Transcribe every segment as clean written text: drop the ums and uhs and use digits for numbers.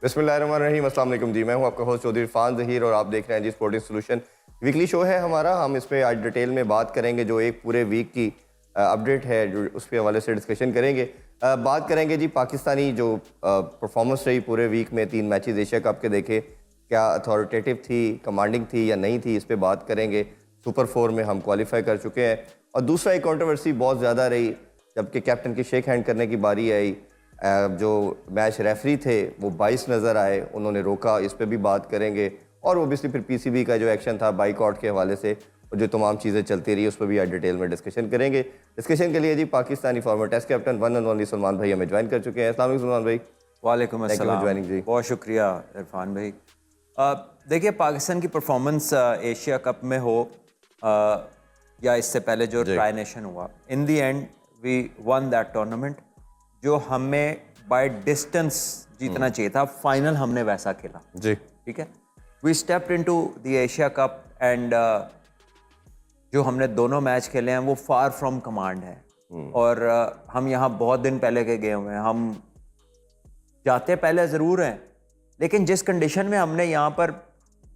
बिस्मिल्लाहिर्रहमानिर्रहीम, अस्सलाम वालेकुम जी। मैं हूं आपका होस्ट चौधरी इरफान ज़हीर और आप देख रहे हैं जी स्पोर्टिंग सोल्यूशन। वीकली शो है हमारा। हम इस पे आज डिटेल में बात करेंगे, जो एक पूरे वीक की अपडेट है जो उसके हवाले से डिस्कशन करेंगे। बात करेंगे जी पाकिस्तानी जो परफॉर्मेंस रही पूरे वीक में, 3 मैचेस एशिया कप के देखे, क्या अथॉरिटेटिव थी, कमांडिंग थी या नहीं थी, इस पर बात करेंगे। सुपर 4 में हम क्वालिफाई कर चुके हैं। और दूसरा एक कंट्रोवर्सी बहुत ज़्यादा रही जबकि कैप्टन की शेक हैंड करने की बारी आई। जो मैच रेफरी थे वो 22 नज़र आए, उन्होंने रोका, इस पे भी बात करेंगे। और ओबियसली फिर पीसीबी का जो एक्शन था बाइकआउट के हवाले से, और जो तमाम चीज़ें चलती रही उस पर भी आज डिटेल में डिस्कशन करेंगे। डिस्कशन के लिए जी Pakistani former test captain one and only Salman भाई हमें ज्वाइन कर चुके हैं। अस्सलाम वालेकुम सलमान भाई। वालेकुम अस्सलाम ज्वाइनिंग जी। बहुत शुक्रिया इरफान भाई। देखिए, पाकिस्तान की परफॉर्मेंस एशिया कप में हो या इससे पहले जो ट्राई नेशन हुआ, in the end we won that tournament. जो हमें बाय डिस्टेंस जीतना चाहिए था, फाइनल हमने वैसा खेला जी, ठीक है। We stepped into the Asia cup and जो हमने दोनों मैच खेले हैं वो फार फ्रॉम कमांड है। और हम यहाँ बहुत दिन पहले के गए हुए हैं। हम जाते पहले ज़रूर हैं, लेकिन जिस कंडीशन में हमने यहाँ पर,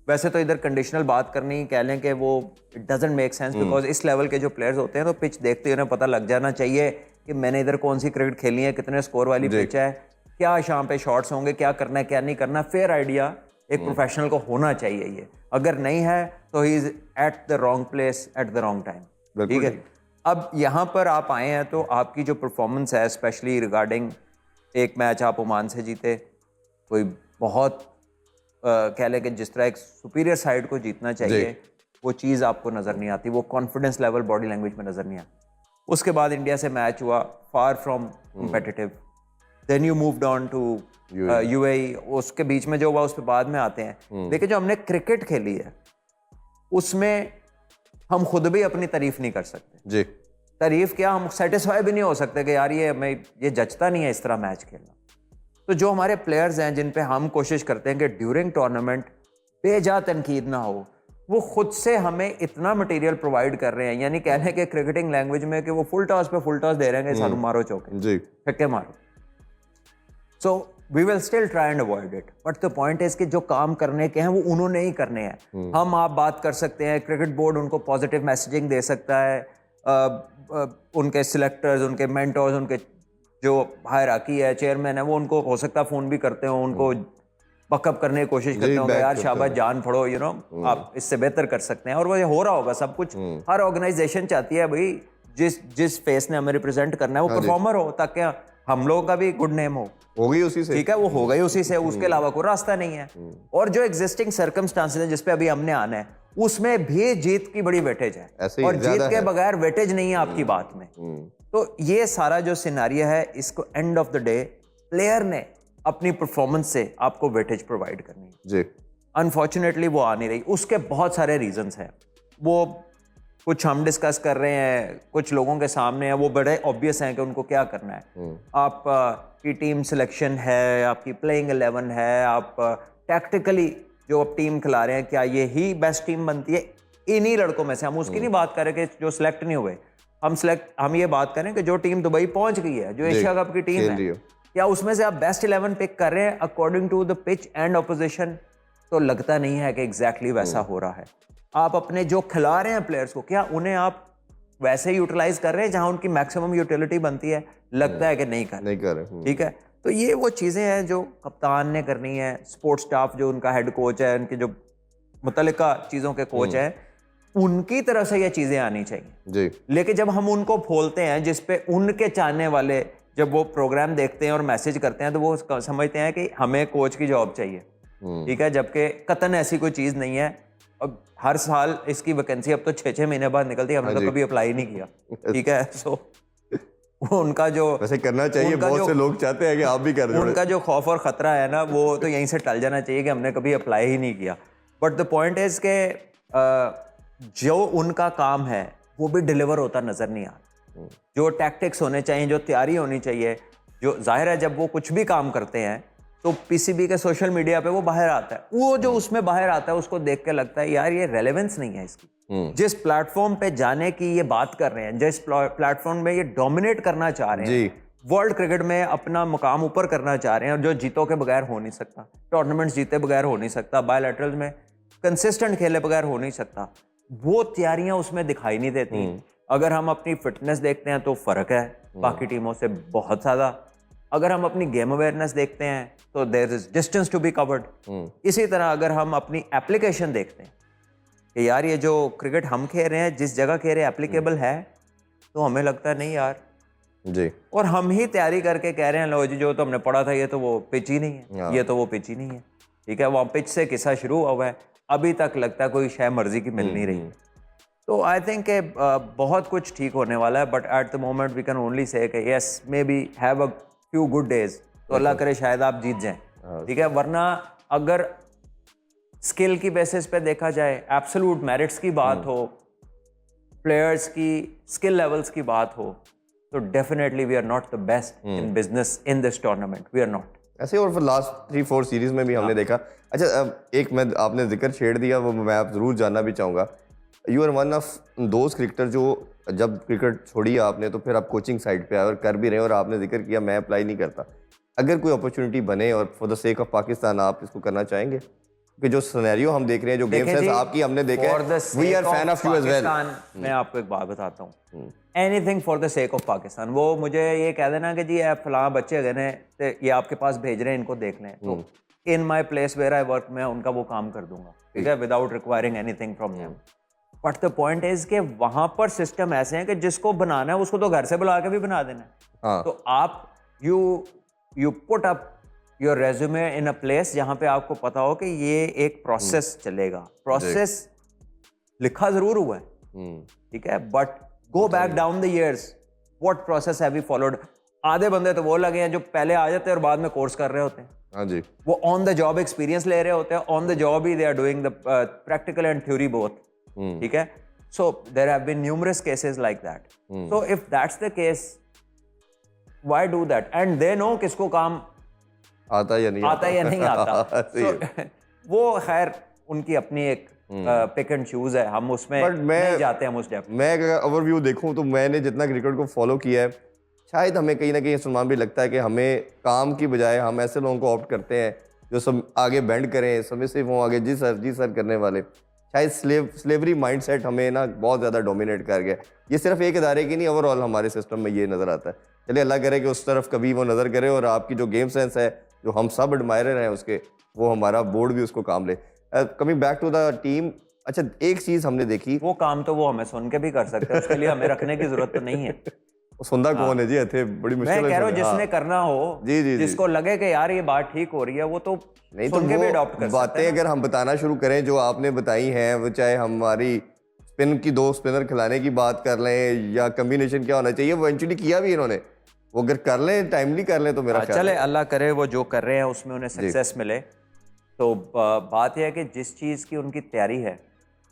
वैसे तो इधर कंडीशनल बात करनी कह लें कि वो it doesn't make sense, because इस लेवल के जो प्लेयर्स होते हैं तो पिच देखते ही उन्हें पता लग जाना चाहिए कि मैंने इधर कौन सी क्रिकेट खेलनी है, कितने स्कोर वाली पिच है, क्या शाम पे शॉट्स होंगे, क्या करना है क्या नहीं करना। फेयर आइडिया एक प्रोफेशनल को होना चाहिए। ये अगर नहीं है तो he is at the wrong place at the wrong time, ठीक है। अब यहाँ पर आप आए हैं तो आपकी जो परफॉर्मेंस है, स्पेशली रिगार्डिंग एक मैच आप ओमान से जीते, कोई बहुत कह लें कि जिस तरह एक सुपीरियर साइड को जीतना चाहिए वो चीज़ आपको नज़र नहीं आती, वो कॉन्फिडेंस लेवल बॉडी लैंग्वेज में नज़र नहीं आता। उसके बाद इंडिया से मैच हुआ, far from competitive, then you moved on to UAE. उसके बीच में जो हुआ उस पर बाद में आते हैं। लेकिन जो हमने क्रिकेट खेली है उसमें हम खुद भी अपनी तारीफ नहीं कर सकते जी। तारीफ क्या, हम सेटिस्फाई भी नहीं हो सकते कि यार ये जचता नहीं है इस तरह मैच खेलना। तो जो हमारे प्लेयर्स हैं जिन पे हम कोशिश करते हैं कि ड्यूरिंग टूर्नामेंट बेजा तनकीद ना हो, वो खुद से हमें इतना मटेरियल प्रोवाइड कर रहे हैं, यानी कहने के क्रिकेटिंग लैंग्वेज में कि वो फुल टॉस पे फुल टॉस दे रहे हैं कि सानू मारो चौके जी, छक्के मारो। So we will still try and avoid it, but the point is कि जो काम करने के हैं वो उन्होंने ही करने हैं। हम आप बात कर सकते हैं, क्रिकेट बोर्ड उनको पॉजिटिव मैसेजिंग दे सकता है, उनके सिलेक्टर्स, उनके मेंटर्स, उनके जो हायरार्की है, चेयरमैन है, वो उनको हो सकता है फ़ोन भी करते हो, उनको बकअप करने की कोशिश करते होंगे, यार शाबाश जान पड़ो, यू नो आप इससे बेहतर कर सकते हैं। और वो हो रहा होगा सब कुछ। हर ऑर्गेनाइजेशन चाहती है भाई जिस फेस ने हमें रिप्रेजेंट करना है वो परफॉर्मर हो, ताकि हम लोगों का भी गुड नेम हो गई उसी से, ठीक है। वो हो गई उसी से, उसके अलावा कोई रास्ता नहीं है। और जो एग्जिस्टिंग सर्कमस्टांसेस है जिसपे अभी हमने आना है, उसमें भी जीत की बड़ी वेटेज है, और जीत के बगैर वेटेज नहीं है आपकी बात में। तो ये सारा जो सिनारियो है, इसको end of the day player ने अपनी परफॉर्मेंस से आपको वेटेज प्रोवाइड करनी है जी। अनफॉर्चुनेटली वो आ नहीं रही। उसके बहुत सारे रीजंस हैं, वो कुछ हम डिस्कस कर रहे हैं, कुछ लोगों के सामने है, वो बड़े ऑब्वियस हैं कि उनको क्या करना है। आप की टीम सिलेक्शन है, आपकी प्लेइंग 11 है, आप टैक्टिकली जो आप टीम खिला रहे हैं, क्या ये ही बेस्ट टीम बनती है इन्हीं लड़कों में से। हम उसकी नहीं बात कर रहे कि जो सिलेक्ट नहीं हुए, हम ये बात करें कि जो टीम दुबई पहुंच गई है, जो एशिया कप की टीम है, क्या उसमें से आप बेस्ट 11 पिक कर रहे हैं according to the pitch and opposition? तो लगता नहीं है कि एग्जैक्टली वैसा हो रहा है। आप अपने जो खिला रहे हैं प्लेयर्स को, क्या उन्हें आप वैसे यूटिलाइज कर रहे हैं जहां उनकी मैक्सिमम यूटिलिटी बनती है? लगता है कि नहीं कर रहे। ठीक है, तो ये वो चीज़ें हैं जो कप्तान ने करनी है, स्पोर्ट्स स्टाफ जो उनका हेड कोच है, उनके जो मुतल्लिका चीज़ों के कोच हैं, उनकी तरफ से ये चीज़ें आनी चाहिए जी। लेकिन जब हम उनको खोलते हैं, जिसपे उनके चाहने वाले जब वो प्रोग्राम देखते हैं और मैसेज करते हैं, तो वो समझते हैं कि हमें कोच की जॉब चाहिए, ठीक है, जबकि कतन ऐसी कोई चीज़ नहीं है। अब हर साल इसकी वैकेंसी अब तो 6-6 महीने बाद निकलती है, हमने तो कभी अप्लाई नहीं किया, ठीक है। सो उनका जो वैसे करना चाहिए, बहुत से लोग चाहते हैं कि आप भी कर रहे हो, उनका जो खौफ और ख़तरा है ना, वो तो यहीं से टल जाना चाहिए कि हमने कभी अप्लाई ही नहीं किया। बट द पॉइंट इज़ के जो उनका काम है वो भी डिलीवर होता नज़र नहीं आता। जो टैक्टिक्स होने चाहिए, जो तैयारी होनी चाहिए, जो जाहिर है जब वो कुछ भी काम करते हैं तो पीसीबी के सोशल मीडिया पे वो बाहर आता है, वो जो उसमें बाहर आता है उसको देख के लगता है यार ये रेलेवेंस नहीं है इसकी। जिस प्लेटफॉर्म पे जाने की ये बात कर रहे हैं, जिस प्लेटफॉर्म में ये डोमिनेट करना चाह रहे हैं, वर्ल्ड क्रिकेट में अपना मुकाम ऊपर करना चाह रहे हैं, और जो जीतों के बगैर हो नहीं सकता, टूर्नामेंट्स जीते बगैर हो नहीं सकता, बायलैटरल्स में कंसिस्टेंट खेले बगैर हो नहीं सकता, वो तैयारियां उसमें दिखाई नहीं देती। अगर हम अपनी फिटनेस देखते हैं तो फर्क है बाकी टीमों से बहुत ज़्यादा। अगर हम अपनी गेम अवेयरनेस देखते हैं तो there is distance to be covered. इसी तरह अगर हम अपनी एप्लीकेशन देखते हैं कि यार ये जो क्रिकेट हम खेल रहे हैं, जिस जगह खेल रहे हैं एप्लीकेबल है, तो हमें लगता है नहीं यार जी। और हम ही तैयारी करके कह रहे हैं लो जी जो तो हमने पढ़ा था ये तो वो पिच ही नहीं है, ये तो वो पिच ही नहीं है। ठीक है, वहाँ पिच से किस्सा शुरू हुआ है, अभी तक लगता है कोई शय मर्जी की मिल नहीं रही। तो आई थिंक बहुत कुछ ठीक होने वाला है, but at the moment we can only say yes maybe have a few good days, तो अल्लाह करे शायद आप जीत जाएं। ठीक है, वरना अगर स्किल की बेसिस पे देखा जाए, एब्सोल्यूट मेरिट्स की बात हो, प्लेयर्स की स्किल लेवल्स की बात हो, तो definitely we are not the best in business in this tournament, we are not. ऐसे और लास्ट 3-4 सीरीज में भी हमने देखा। अच्छा, एक मैं आपने जिक्र छेड़ दिया, वो मैं आप जरूर जानना भी चाहूँगा। You are one of those cricketer जो जब क्रिकेट छोड़ी आपने तो फिर आप कोचिंग साइड पे आए और कर भी रहे हैं, और आपने जिक्र किया मैं अप्लाई नहीं करता। अगर कोई अपॉर्चुनिटी बने और for the sake of Pakistan आप इसको करना चाहेंगे? कि जो सिनेरियो हम देख रहे हैं, जो गेम सेंस आपकी हमने देखा है, we are fan of you as well. मैं आपको एक बात बताता हूँ, anything for the sake of Pakistan. वो मुझे ये कह देना कि जी ये फलां बच्चे गए हैं तो ये आपके पास भेज रहे हैं, इनको देख लें, तो in my place where I work मैं उनका वो काम कर दूंगा, ठीक है, without requiring anything from them. But the point is कि वहां पर सिस्टम ऐसे हैं कि जिसको बनाना है उसको तो घर से बुला के भी बना देना है। तो आप you put up your resume in a place जहां पे आपको पता हो कि ये एक प्रोसेस चलेगा। प्रोसेस लिखा जरूर हुआ है, ठीक है, but go back down the years, what process have you followed. आधे बंदे तो वो लगे हैं जो पहले आ जाते हैं और बाद में कोर्स कर रहे होते हैं। हाँ जी, वो ऑन द जॉब एक्सपीरियंस ले रहे होते हैं, ऑन द जॉब ही they are doing the practical and theory both. ठीक है, so there have been numerous cases like that. So if that's the case, why do that? And they know किसको काम आता या नहीं आता। So, वो खैर उनकी अपनी एक पिक एंड चूज है, हम उसमें नहीं जाते हैं उस डेप्थ। मैं अगर ओवरव्यू देखूं तो मैंने जितना क्रिकेट को फॉलो किया है, शायद हमें कहीं ना कहीं सलमान भी लगता है कि हमें काम की बजाय हम ऐसे लोगों को ऑप्ट करते हैं जो सब आगे बेंड करें, सबमिसिव हों, आगे जी सर करने वाले। शायद स्लेवरी माइंडसेट हमें ना बहुत ज़्यादा डोमिनेट कर गया। ये सिर्फ एक इदारे की नहीं, ओवरऑल हमारे सिस्टम में ये नज़र आता है। चलिए अल्लाह करे कि उस तरफ कभी वो नज़र करे और आपकी जो गेम सेंस है, जो हम सब एडमायरर हैं उसके, वो हमारा बोर्ड भी उसको काम ले। Coming back to the team, अच्छा एक चीज़ हमने देखी, वो काम तो वो हमें सुन के भी कर सकते हैं, उसके लिए हमें रखने की जरूरत तो नहीं है। सुनदा कौन है जी? थे बड़ी मुश्किल मैं कह रहा हूँ जिसने करना हो, जी, जिसको लगे कि यार ये बात ठीक हो रही है, वो तो नहीं सुन के भी अडॉप्ट कर सकते हैं। बातें अगर हम बताना शुरू करें जो आपने बताई हैं, वो चाहे हमारी स्पिन की 2 स्पिनर खिलाने की बात कर लें या कम्बिनेशन क्या होना चाहिए, वो इवेंचुअली किया भी इन्होंने। वो अगर कर लें, टाइमली कर लें, तो मेरा ख्याल चले अल्लाह करे वो जो कर रहे हैं उसमें उन्हें सक्सेस मिले। तो बात यह है कि जिस चीज़ की उनकी तैयारी है,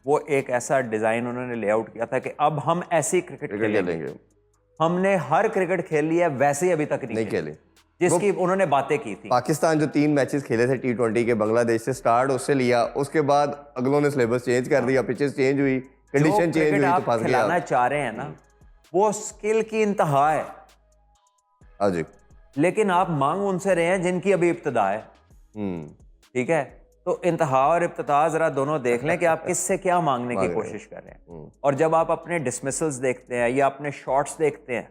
वो एक ऐसा डिज़ाइन उन्होंने लेआउट किया था कि अब हम ऐसी क्रिकेट खेलेंगे। हमने हर क्रिकेट खेल लिया, वैसे ही अभी तक नहीं खेले जिसकी उन्होंने बातें की थी। पाकिस्तान जो 3 मैचेस खेले थे T20 के, बांग्लादेश से स्टार्ट उससे लिया, उसके बाद अगलों ने सिलेबस चेंज कर दिया, पिचेस चेंज हुई, कंडीशन चेंज हुई, तो फंस गया। खिलाना चाह रहे हैं ना, वो स्किल की इंतहा है। हाँ जी, लेकिन आप मांग उनसे रहे हैं जिनकी अभी इब्तिदा है। ठीक है, तो इंतहा और इब्तिदा जरा दोनों देख लें कि आप किससे क्या मांगने की कोशिश कर रहे हैं। और जब आप अपने डिसमिसल्स देखते हैं या अपने शॉट्स देखते हैं,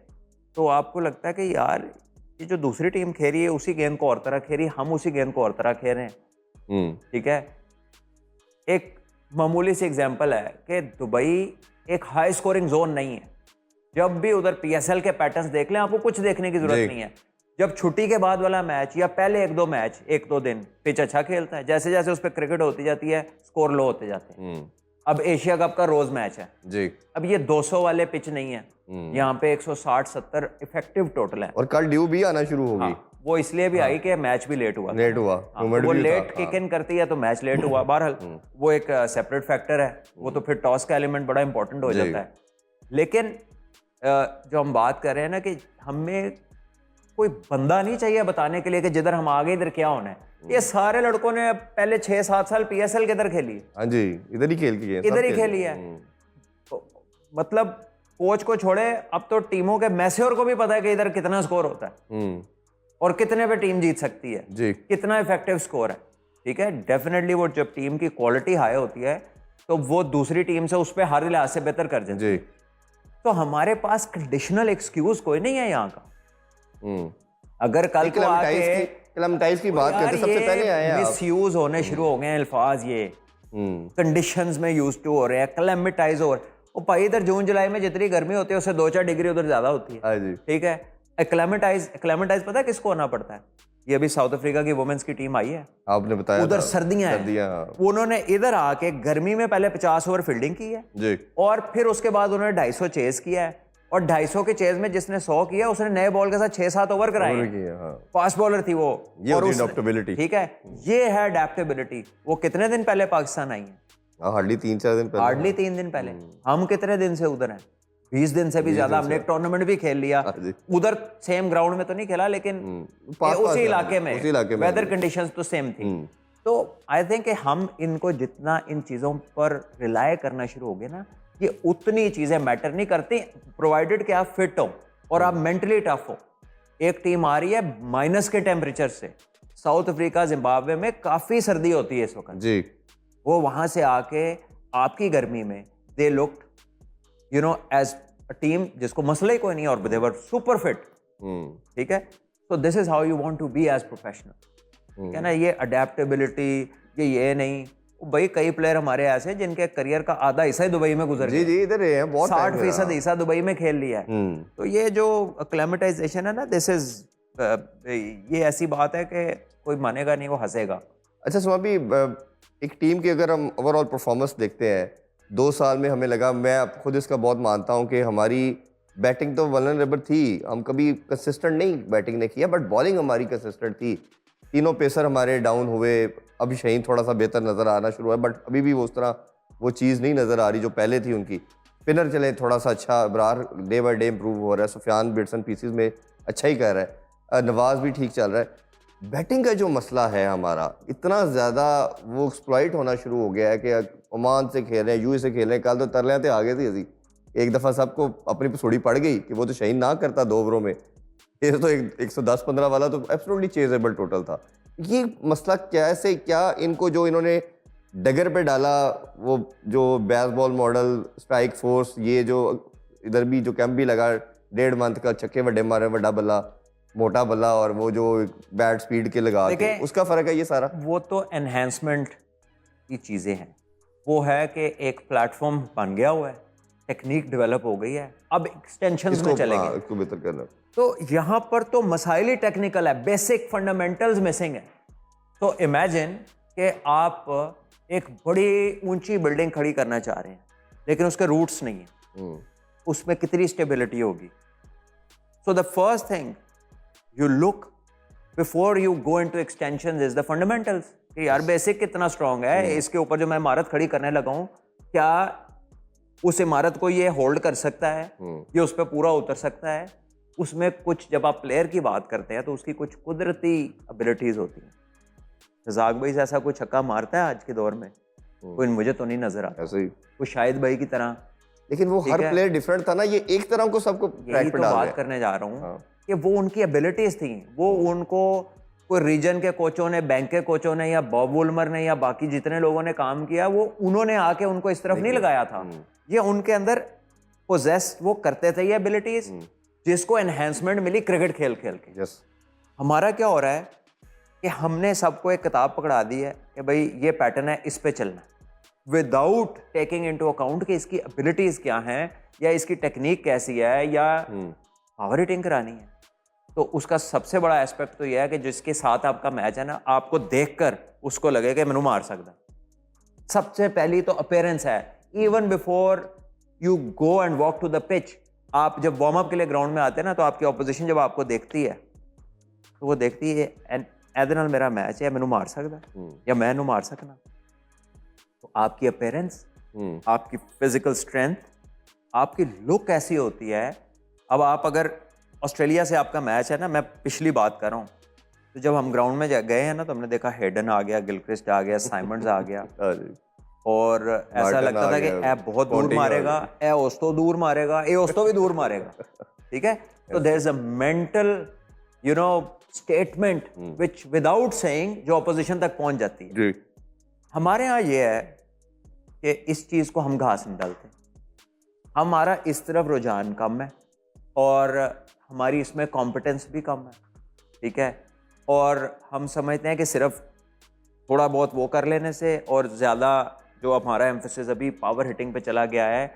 तो आपको लगता है कि यार ये जो दूसरी टीम खेल रही है उसी गेंद को और तरह खेल रही है, हम उसी गेंद को और तरह खेल रहे हैं। ठीक है, एक मामूली सी एग्जांपल है कि दुबई एक हाई स्कोरिंग जोन नहीं है। जब भी उधर PSL के पैटर्न्स देख लें, आपको कुछ देखने की जरूरत नहीं है। जब छुट्टी के बाद वाला मैच या पहले 1-2 मैच, 1-2 दिन पिच अच्छा खेलता है, जैसे जैसे उस पर क्रिकेट होती जाती है स्कोर लो होते जाते हैं। अब एशिया कप का रोज मैच है जी, अब ये 200 वाले पिच नहीं है, यहाँ पे 160-70 इफेक्टिव टोटल है। और कल ड्यू भी आना शुरू होगी। वो इसलिए भी आई कि मैच भी लेट हुआ, वो लेट किक इन करती है तो मैच लेट हुआ। बहरहाल वो एक सेपरेट फैक्टर है, वो तो फिर टॉस का एलिमेंट बड़ा इंपॉर्टेंट हो जाता है। लेकिन जो हम बात कर रहे हैं ना कि हमें कोई बंदा नहीं चाहिए बताने के लिए कि जिधर हम आगे इधर क्या होना है। ये सारे लड़कों ने पहले 6-7 साल PSL के इधर खेली। हाँ जी, इधर ही खेल के इधर ही खेली है। तो मतलब कोच को छोड़े, अब तो टीमों के मैसेवर को भी पता है कि इधर कितना स्कोर होता है और कितने पे टीम जीत सकती है जी। कितना इफेक्टिव स्कोर है। ठीक है, डेफिनेटली वो जब टीम की क्वालिटी हाई होती है तो वो दूसरी टीम से उस पर हर लिहाज से बेहतर कर जाती है। जी। तो हमारे पास कंडीशनल एक्सक्यूज कोई नहीं है यहाँ का। अगर कल को आके क्लेमेंटाइज की बात करते सबसे पहले आए आप। मिसयूज होने शुरू हो गए हैं अल्फाज, ये कंडीशंस में यूज टू हो रहे हैं, क्लेमेटाइज हो रहे हैं। वो भाई इधर जून जुलाई में जितनी गर्मी होती है उससे 2-4 डिग्री उधर ज्यादा होती है। हाँ जी। ठीक है, एक्लेमेटाइज पता है किसको होना पड़ता है? ये अभी साउथ अफ्रीका की वुमेन्स की टीम आई है, आपने बताया उधर था। सर्दियां हैं, उन्होंने इधर आके गर्मी में पहले 50 ओवर फील्डिंग की है जी। और फिर उसके बाद उन्होंने 250 चेज किया है और 250 के चेज में जिसने 100 किया उसने नए बॉल के साथ 6-7 ओवर कराए। फास्ट बॉलर थी वो। ये और अडैप्टेबिलिटी। ठीक है, ये है अडैप्टेबिलिटी। वो कितने दिन पहले पाकिस्तान आई है? हार्डली 3-4 दिन पहले। हार्डली 3 दिन पहले। हम कितने दिन से उधर हैं? 20 दिन से भी ज्यादा। हमने एक टूर्नामेंट भी खेल लिया उधर, सेम ग्राउंड में तो नहीं खेला लेकिन उसी इलाके में वेदर कंडीशंस तो सेम थी। तो आई थिंक हम इनको जितना इन चीजों पर रिलाय करना शुरू हो गए ना, ये उतनी चीजें मैटर नहीं करती, प्रोवाइडेड कि आप फिट हो और आप मेंटली टफ हो। एक टीम आ रही है माइनस के टेम्परेचर से, साउथ अफ्रीका जिम्बाब्वे में काफी सर्दी होती है इस वक्त जी। वो वहां से आके आपकी गर्मी में they looked you know as a team जिसको मसला ही कोई नहीं और दे वर सुपर फिट। ठीक है, तो this is how you want to be as professional. ठीक है ना, ये अडेप्टेबिलिटी, ये नहीं। भाई कई प्लेयर हमारे ऐसे हैं जिनके करियर का आधा हिस्सा ही दुबई में गुजर गया। जी इधर है, बहुत 60% हिस्सा दुबई में खेल लिया है। तो ये जो एक्लेमेटाइजेशन है ना, दिस इज ये ऐसी बात है कि कोई मानेगा नहीं, वो हंसेगा। अच्छा स्वामी, एक टीम की अगर हम ओवरऑल परफॉर्मेंस देखते हैं 2 साल में, हमें लगा, मैं खुद इसका बहुत मानता हूं कि हमारी बैटिंग तो वल्नरेबल थी, हम कभी कंसिस्टेंट नहीं बैटिंग ने किया, बट बॉलिंग हमारी कंसिस्टेंट थी। तीनों पेसर हमारे डाउन हुए, अब शहीन थोड़ा सा बेहतर नज़र आना शुरू हुआ, बट अभी भी वो उस तरह वो चीज़ नहीं नज़र आ रही जो पहले थी उनकी। स्पिनर चले थोड़ा सा अच्छा, Abrar day by day improve हो रहा है, सुफियान बिट्स एंड पीसेस में अच्छा ही कर रहा है, नवाज भी ठीक चल रहा है। बैटिंग का जो मसला है हमारा, इतना ज़्यादा वो एक्सप्लॉइट होना शुरू हो गया है कि ओमान से खेल रहे हैं, यूएई से खेल रहे हैं, कल तो तरले थे आगे थे अभी, एक दफ़ा सबको अपनी पसोड़ी पड़ गई कि वो तो शहीन ना करता 2 ओवरों में, ये तो 110-15 वाला तो एब्सोल्युटली चेजेबल टोटल था। ये मसला कैसे, क्या इनको जो इन्होंने डगर पे डाला, वो जो बेसबॉल मॉडल स्ट्राइक फोर्स, ये जो इधर भी जो कैंप भी लगा 1.5 मंथ का, छक्के वड्डे मारे, वड्डा बल्ला, मोटा बल्ला, और वो जो बैट स्पीड के लगा के, उसका फर्क है ये सारा। वो तो एनहेंसमेंट की चीजें हैं। वो है कि एक प्लेटफॉर्म बन गया हुआ है, टेक्निक डेवलप हो गई है, अब एक्सटेंशंस में चलेंगे, इसको बेहतर करना। तो यहाँ पर तो मसाइल ही टेक्निकल है, बेसिक फंडामेंटल्स मिसिंग है। तो इमेजिन कि आप एक बड़ी ऊंची बिल्डिंग खड़ी करना चाह रहे हैं लेकिन उसके रूट्स नहीं है, उसमें कितनी स्टेबिलिटी होगी? So the first thing you look before you go into extensions is the fundamentals कि यार बेसिक कितना स्ट्रांग है, इसके ऊपर जो मैं इमारत खड़ी करने लगा हूं, क्या उस इमारत को ये होल्ड कर सकता है, ये उस पर पूरा उतर सकता है? उसमें कुछ, जब आप प्लेयर की बात करते हैं तो उसकी कुछ कुदरती एबिलिटीज होती हैं। रज़ाक भाई से ऐसा कोई छक्का मारता है आज के दौर में? कोई मुझे तो नहीं नजर आता। ऐसे ही कोई शाहिद भाई की तरह, लेकिन वो हर प्लेयर डिफरेंट था ना, ये एक तरह को सबको यही तो बात करने जा रहा हूँ कि वो उनकी एबिलिटीज थी, वो उनको कोई रीजन के कोचों ने, बैंक के कोचों ने, या बॉब वुलमर ने, या बाकी जितने लोगों ने काम किया, वो उन्होंने आके उनको इस तरफ नहीं लगाया था। ये उनके अंदर पोजेस वो करते थे ये एबिलिटीज, जिसको एनहेंसमेंट मिली क्रिकेट खेल खेल के। हमारा क्या हो रहा है कि हमने सबको एक किताब पकड़ा दी है कि भाई ये पैटर्न है, इस पे चलना, विदाउट टेकिंग इनटू अकाउंट कि इसकी एबिलिटीज क्या हैं, या इसकी टेक्निक कैसी है, या पावर हिटिंग करानी है। तो उसका सबसे बड़ा एस्पेक्ट तो यह है कि जिसके साथ आपका मैच है ना, आपको देखकर उसको लगे कि मैनू मार सकता। सबसे पहली तो अपीयरेंस है, even before you go and walk to the pitch. आप जब वार्म अप के लिए ग्राउंड में आते हैं ना, तो आपकी ऑपोजिशन जब आपको देखती है तो वो देखती है एदे नाल मेरा मैच है, मैनू मार सकता या मैं इनू मार सकना। तो आपकी अपीयरेंस, आपकी फिजिकल स्ट्रेंथ, आपकी लुक ऐसी होती है। अब आप अगर ऑस्ट्रेलिया से आपका मैच है ना, मैं पिछली बात कर रहा हूँ, तो जब हम ग्राउंड में गए हैं ना, तो हमने देखा हेडन आ गया, गिलक्रिस्ट आ गया, साइमंड्स आ गया, और ऐसा Barton लगता आ था कि गया, ए बहुत दूर Ponting आ मारेगा, ए ओस्टो दूर मारेगा, ए ओस्टो भी दूर मारेगा, ठीक है। तो there is a mental you know statement which without saying जो अपोजिशन तक पहुंच जाती है। जी हमारे यहाँ ये है कि इस चीज़ को हम घास नहीं डालते, हमारा इस तरफ रुझान कम है और हमारी इसमें कॉम्पिटेंस भी कम है, ठीक है। और हम समझते हैं कि सिर्फ थोड़ा बहुत वो कर लेने से और ज़्यादा जो हमारा एम्फेसिस अभी पावर हिटिंग पे चला गया है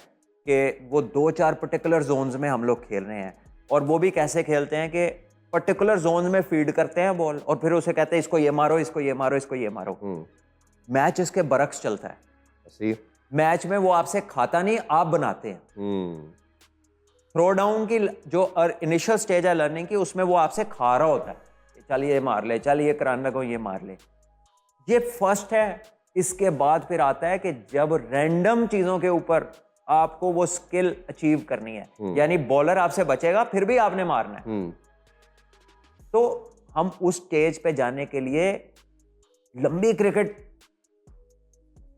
कि वो 2-4 पर्टिकुलर जोन्स में हम लोग खेल रहे हैं। और वो भी कैसे खेलते हैं कि पर्टिकुलर जोन में फीड करते हैं बॉल और फिर उसे कहते हैं इसको ये मारो, इसको ये मारो, इसको ये मारो। मैच इसके बरक्स चलता है। सी मैच में वो आपसे खाता नहीं, आप बनाते हैं। थ्रो डाउन की जो इनिशियल स्टेज है लर्निंग की, उसमें वो आपसे खा रहा होता है, चल ये मार ले, चल ये कराने को ये मार ले। ये फर्स्ट है। इसके बाद फिर आता है कि जब रैंडम चीजों के ऊपर आपको वो स्किल अचीव करनी है, यानी बॉलर आपसे बचेगा फिर भी आपने मारना है। तो हम उस स्टेज पे जाने के लिए लंबी क्रिकेट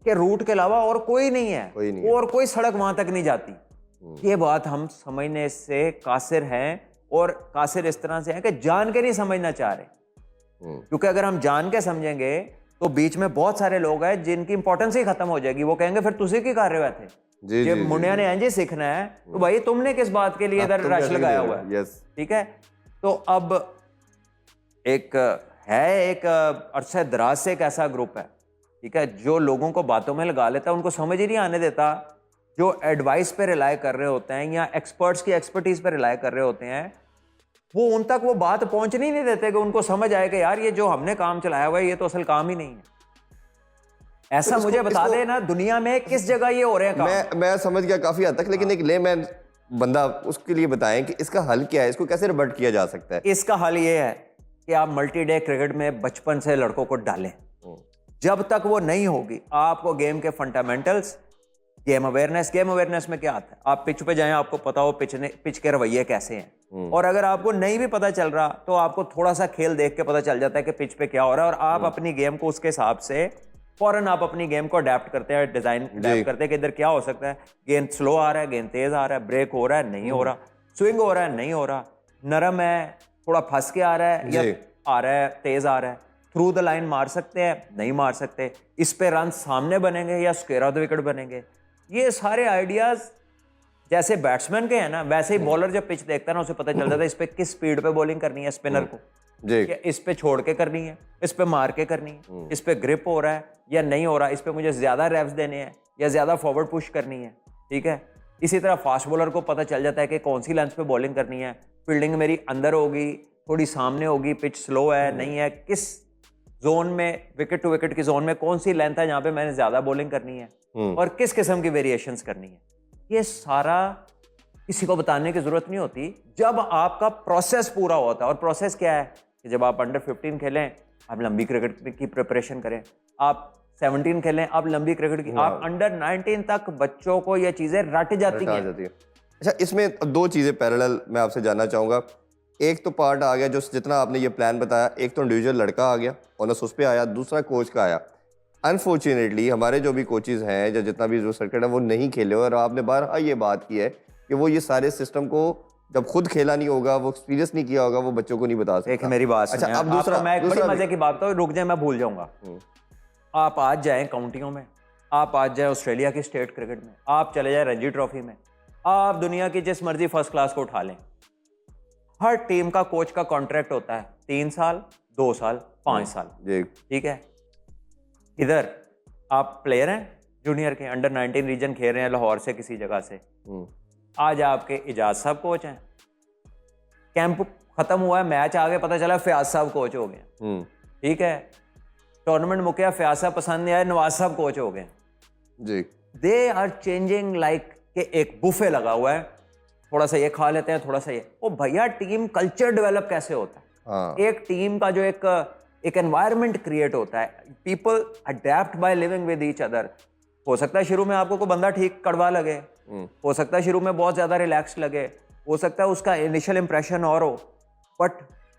के रूट के अलावा और कोई नहीं है, और कोई सड़क वहां तक नहीं जाती। ये बात हम समझने से कासिर हैं, और कासिर इस तरह से हैं कि जान के नहीं समझना चाह रहे। क्योंकि अगर हम जान के समझेंगे तो बीच में बहुत सारे लोग हैं जिनकी इंपॉर्टेंस ही खत्म हो जाएगी। वो कहेंगे फिर तुझे की कर रहे थे, जब मुंडिया ने इंज सीखना है तो भाई तुमने किस बात के लिए इधर रश लगाया हुआ है, ठीक है। तो अब एक अरसे दराज से एक ऐसा ग्रुप है, ठीक है, जो लोगों को बातों में लगा लेता है, उनको समझ ही नहीं आने देता, जो एडवाइस पे रिलाय कर रहे होते हैं या एक्सपर्ट्स की एक्सपर्टीज पे रिलाय कर रहे होते हैं, वो उन तक वो बात पहुंचने ही नहीं देते कि उनको समझ आए कि यार ये जो हमने काम चलाया हुआ है ये तो असल काम ही नहीं है। ऐसा मुझे बता दे ना, दुनिया में किस जगह ये हो रहे हैं काम। मैं समझ गया काफी हद तक, लेकिन एक लेमैन बंदा उसके लिए बताएं कि इसका हल क्या है, इसको कैसे रिवर्ट किया जा सकता है। इसका हल ये है कि आप मल्टी डे क्रिकेट में बचपन से लड़कों को डालें। जब तक वो नहीं होगी, आपको गेम के फंडामेंटल्स, गेम अवेयरनेस में क्या आता है, आप पिच पे जाएं, आपको पता हो पिच के रवैये कैसे हैं। और अगर आपको नहीं भी पता चल रहा तो आपको थोड़ा सा खेल देख के पता चल जाता है कि पिच पे क्या हो रहा है, और आप अपनी गेम को उसके हिसाब से फौरन आप अपनी गेम को अडेप्ट करते हैं, डिजाइन अडेप्ट करते हैं कि इधर क्या हो सकता है। गेंद स्लो आ रहा है, गेंद तेज आ रहा है, ब्रेक हो रहा है, नहीं हो रहा, स्विंग हो रहा है, नहीं हो रहा, नरम है, थोड़ा फंस के आ रहा है, या आ रहा है, तेज आ रहा है, थ्रू द लाइन मार सकते हैं, नहीं मार सकते, इस पे रन सामने बनेंगे या स्क्वायर ऑफ द विकेट बनेंगे। ये सारे आइडियाज जैसे बैट्समैन के हैं ना, वैसे ही बॉलर जब पिच देखता है ना, उसे पता चल जाता है इस पे किस स्पीड पे बॉलिंग करनी है स्पिनर को, या इस पे छोड़ के करनी है, इस पे मार के करनी है, इस पे ग्रिप हो रहा है या नहीं हो रहा, इस पे मुझे ज्यादा रेव्स देने हैं या ज्यादा फॉरवर्ड पुश करनी है, ठीक है। इसी तरह फास्ट बॉलर को पता चल जाता है कि कौन सी लेंथ पे बॉलिंग करनी है, फील्डिंग मेरी अंदर होगी, थोड़ी सामने होगी, पिच स्लो है, नहीं है, किस जोन में, विकेट टू विकेट की जोन में कौन सी लेंथ है जहां पे मैंने ज्यादा बॉलिंग करनी है, और किस किस्म की वेरिएशंस करनी है। ये सारा किसी को बताने की जरूरत नहीं होती जब आपका प्रोसेस पूरा होता है। और प्रोसेस क्या है कि जब आप अंडर 15 खेलें, आप लंबी क्रिकेट की प्रिपरेशन करें, आप 17 खेलें, आप लंबी क्रिकेट की, आप अंडर 19 तक बच्चों को ये चीजें रट जाती हैं। अच्छा, इसमें दो चीजें पैरेलल मैं आपसे जानना चाहूंगा। एक तो पार्ट आ गया जो जितना आपने ये प्लान बताया, एक तो इंडिविजुअल लड़का आ गया, ऑनर्स उस पर आया, दूसरा कोच का आया। अनफॉर्चुनेटली हमारे जो भी कोचेज हैं या जितना भी जो सर्किट है वो नहीं खेले, और आपने बारहा ये बात की है कि वो ये सारे सिस्टम को जब खुद खेला नहीं होगा, वो एक्सपीरियंस नहीं किया होगा, वो बच्चों को नहीं बता सकता। एक मेरी बात अच्छा, अब दूसरा मैं एक बड़ी मजे की बात बताऊं, रुक जाए मैं भूल जाऊंगा। आप आज जाएं काउंटियों में, आप आज जाएं ऑस्ट्रेलिया की स्टेट क्रिकेट में, आप चले जाएं रणजी ट्रॉफी में, आप दुनिया की जिस मर्जी फर्स्ट क्लास को उठा लें, हर टीम का कोच का कॉन्ट्रैक्ट होता है 3 साल, 2 साल, 5 साल, ठीक है। इधर आप प्लेयर हैं जूनियर के, अंडर 19 रीजन खेल रहे हैं लाहौर से किसी जगह से, आज आपके इजाज साहब कोच हैं, कैंप खत्म हुआ है, मैच आ गए, पता चला फयाज साहब कोच हो गए, ठीक है। टूर्नामेंट मुकिया, फयाज साहब पसंद नहीं आए, नवाज साहब कोच हो गए जी। दे आर चेंजिंग लाइक कि एक बुफे लगा हुआ है, थोड़ा सा ये खा लेते हैं, थोड़ा सा ये। ओ भैया, टीम कल्चर डेवलप कैसे होता है? एक टीम का जो एक एनवायरनमेंट क्रिएट होता है, people adapt by living with each other. हो सकता है शुरू में आपको कोई बंदा ठीक कड़वा लगे, हो सकता है शुरू में बहुत ज्यादा रिलैक्स लगे, हो सकता है उसका इनिशियल इंप्रेशन और हो, बट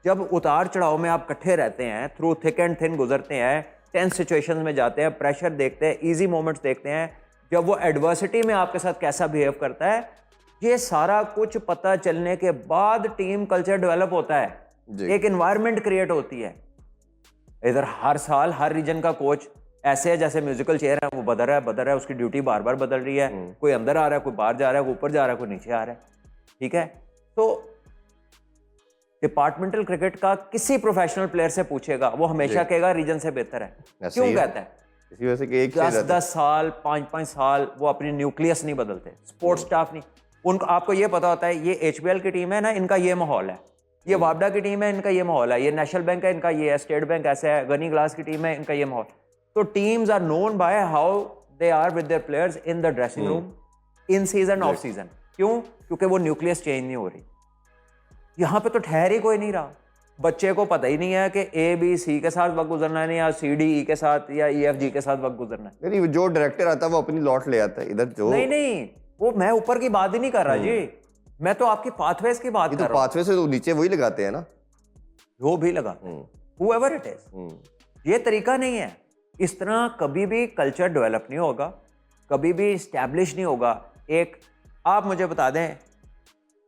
जब उतार चढ़ाव में आप इकट्ठे रहते हैं, थ्रू थिक एंड थिन गुजरते हैं, टेंस सिचुएशंस में जाते हैं, प्रेशर देखते हैं, इजी मोमेंट्स देखते हैं, जब वो एडवर्सिटी में आपके साथ कैसा बिहेव करता है, ये सारा कुछ पता चलने के बाद टीम कल्चर डेवलप होता है, एक एनवायरनमेंट क्रिएट होती है। इधर हर साल हर रीजन का कोच ऐसे है जैसे म्यूजिकल चेयर है, वो बदल रहा है, उसकी ड्यूटी बार बार बदल रही है, कोई अंदर आ रहा है, कोई बाहर जा रहा है, कोई ऊपर जा रहा है, कोई नीचे आ रहा है, ठीक है। तो डिपार्टमेंटल क्रिकेट का किसी प्रोफेशनल प्लेयर से पूछेगा, वो हमेशा कहेगा रीजन से बेहतर है। क्यों कहता है? इसी वजह से कि एक 10 साल 5 साल वो अपनी न्यूक्लियस नहीं बदलते, स्पोर्ट्स स्टाफ नहीं, उनको आपको ये पता होता है ये HBL की टीम है ना, इनका ये माहौल है, ये वापडा की टीम है, इनका ये माहौल है, ये नेशनल बैंक है, इनका ये है, स्टेट बैंक ऐसा है, गनी ग्लास की टीम है, इनका ये माहौल। तो teams are known by how they are with their players in the dressing room, in season off season. क्यों? क्योंकि वो न्यूक्लियस चेंज नहीं हो रही। यहाँ पे तो ठहर ही कोई नहीं रहा, बच्चे को पता ही नहीं है कि ABC के साथ वक्त गुजरना है या CDE के साथ या EFG के साथ वक्त गुजरना है। नहीं, जो डायरेक्टर आता है वो अपनी लॉट ले आता है इधर जो नहीं, वो मैं ऊपर की बात ही नहीं कर रहा जी, मैं तो आपकी पाथवेज की बात कर रहा हूँ। पाथवे से तो नीचे वही लगाते हैं ना, वो भी लगा whoever it is। ये तरीका नहीं है, इस तरह कभी भी कल्चर डेवलप नहीं होगा, कभी भी स्टैब्लिश नहीं होगा। एक आप मुझे बता दें,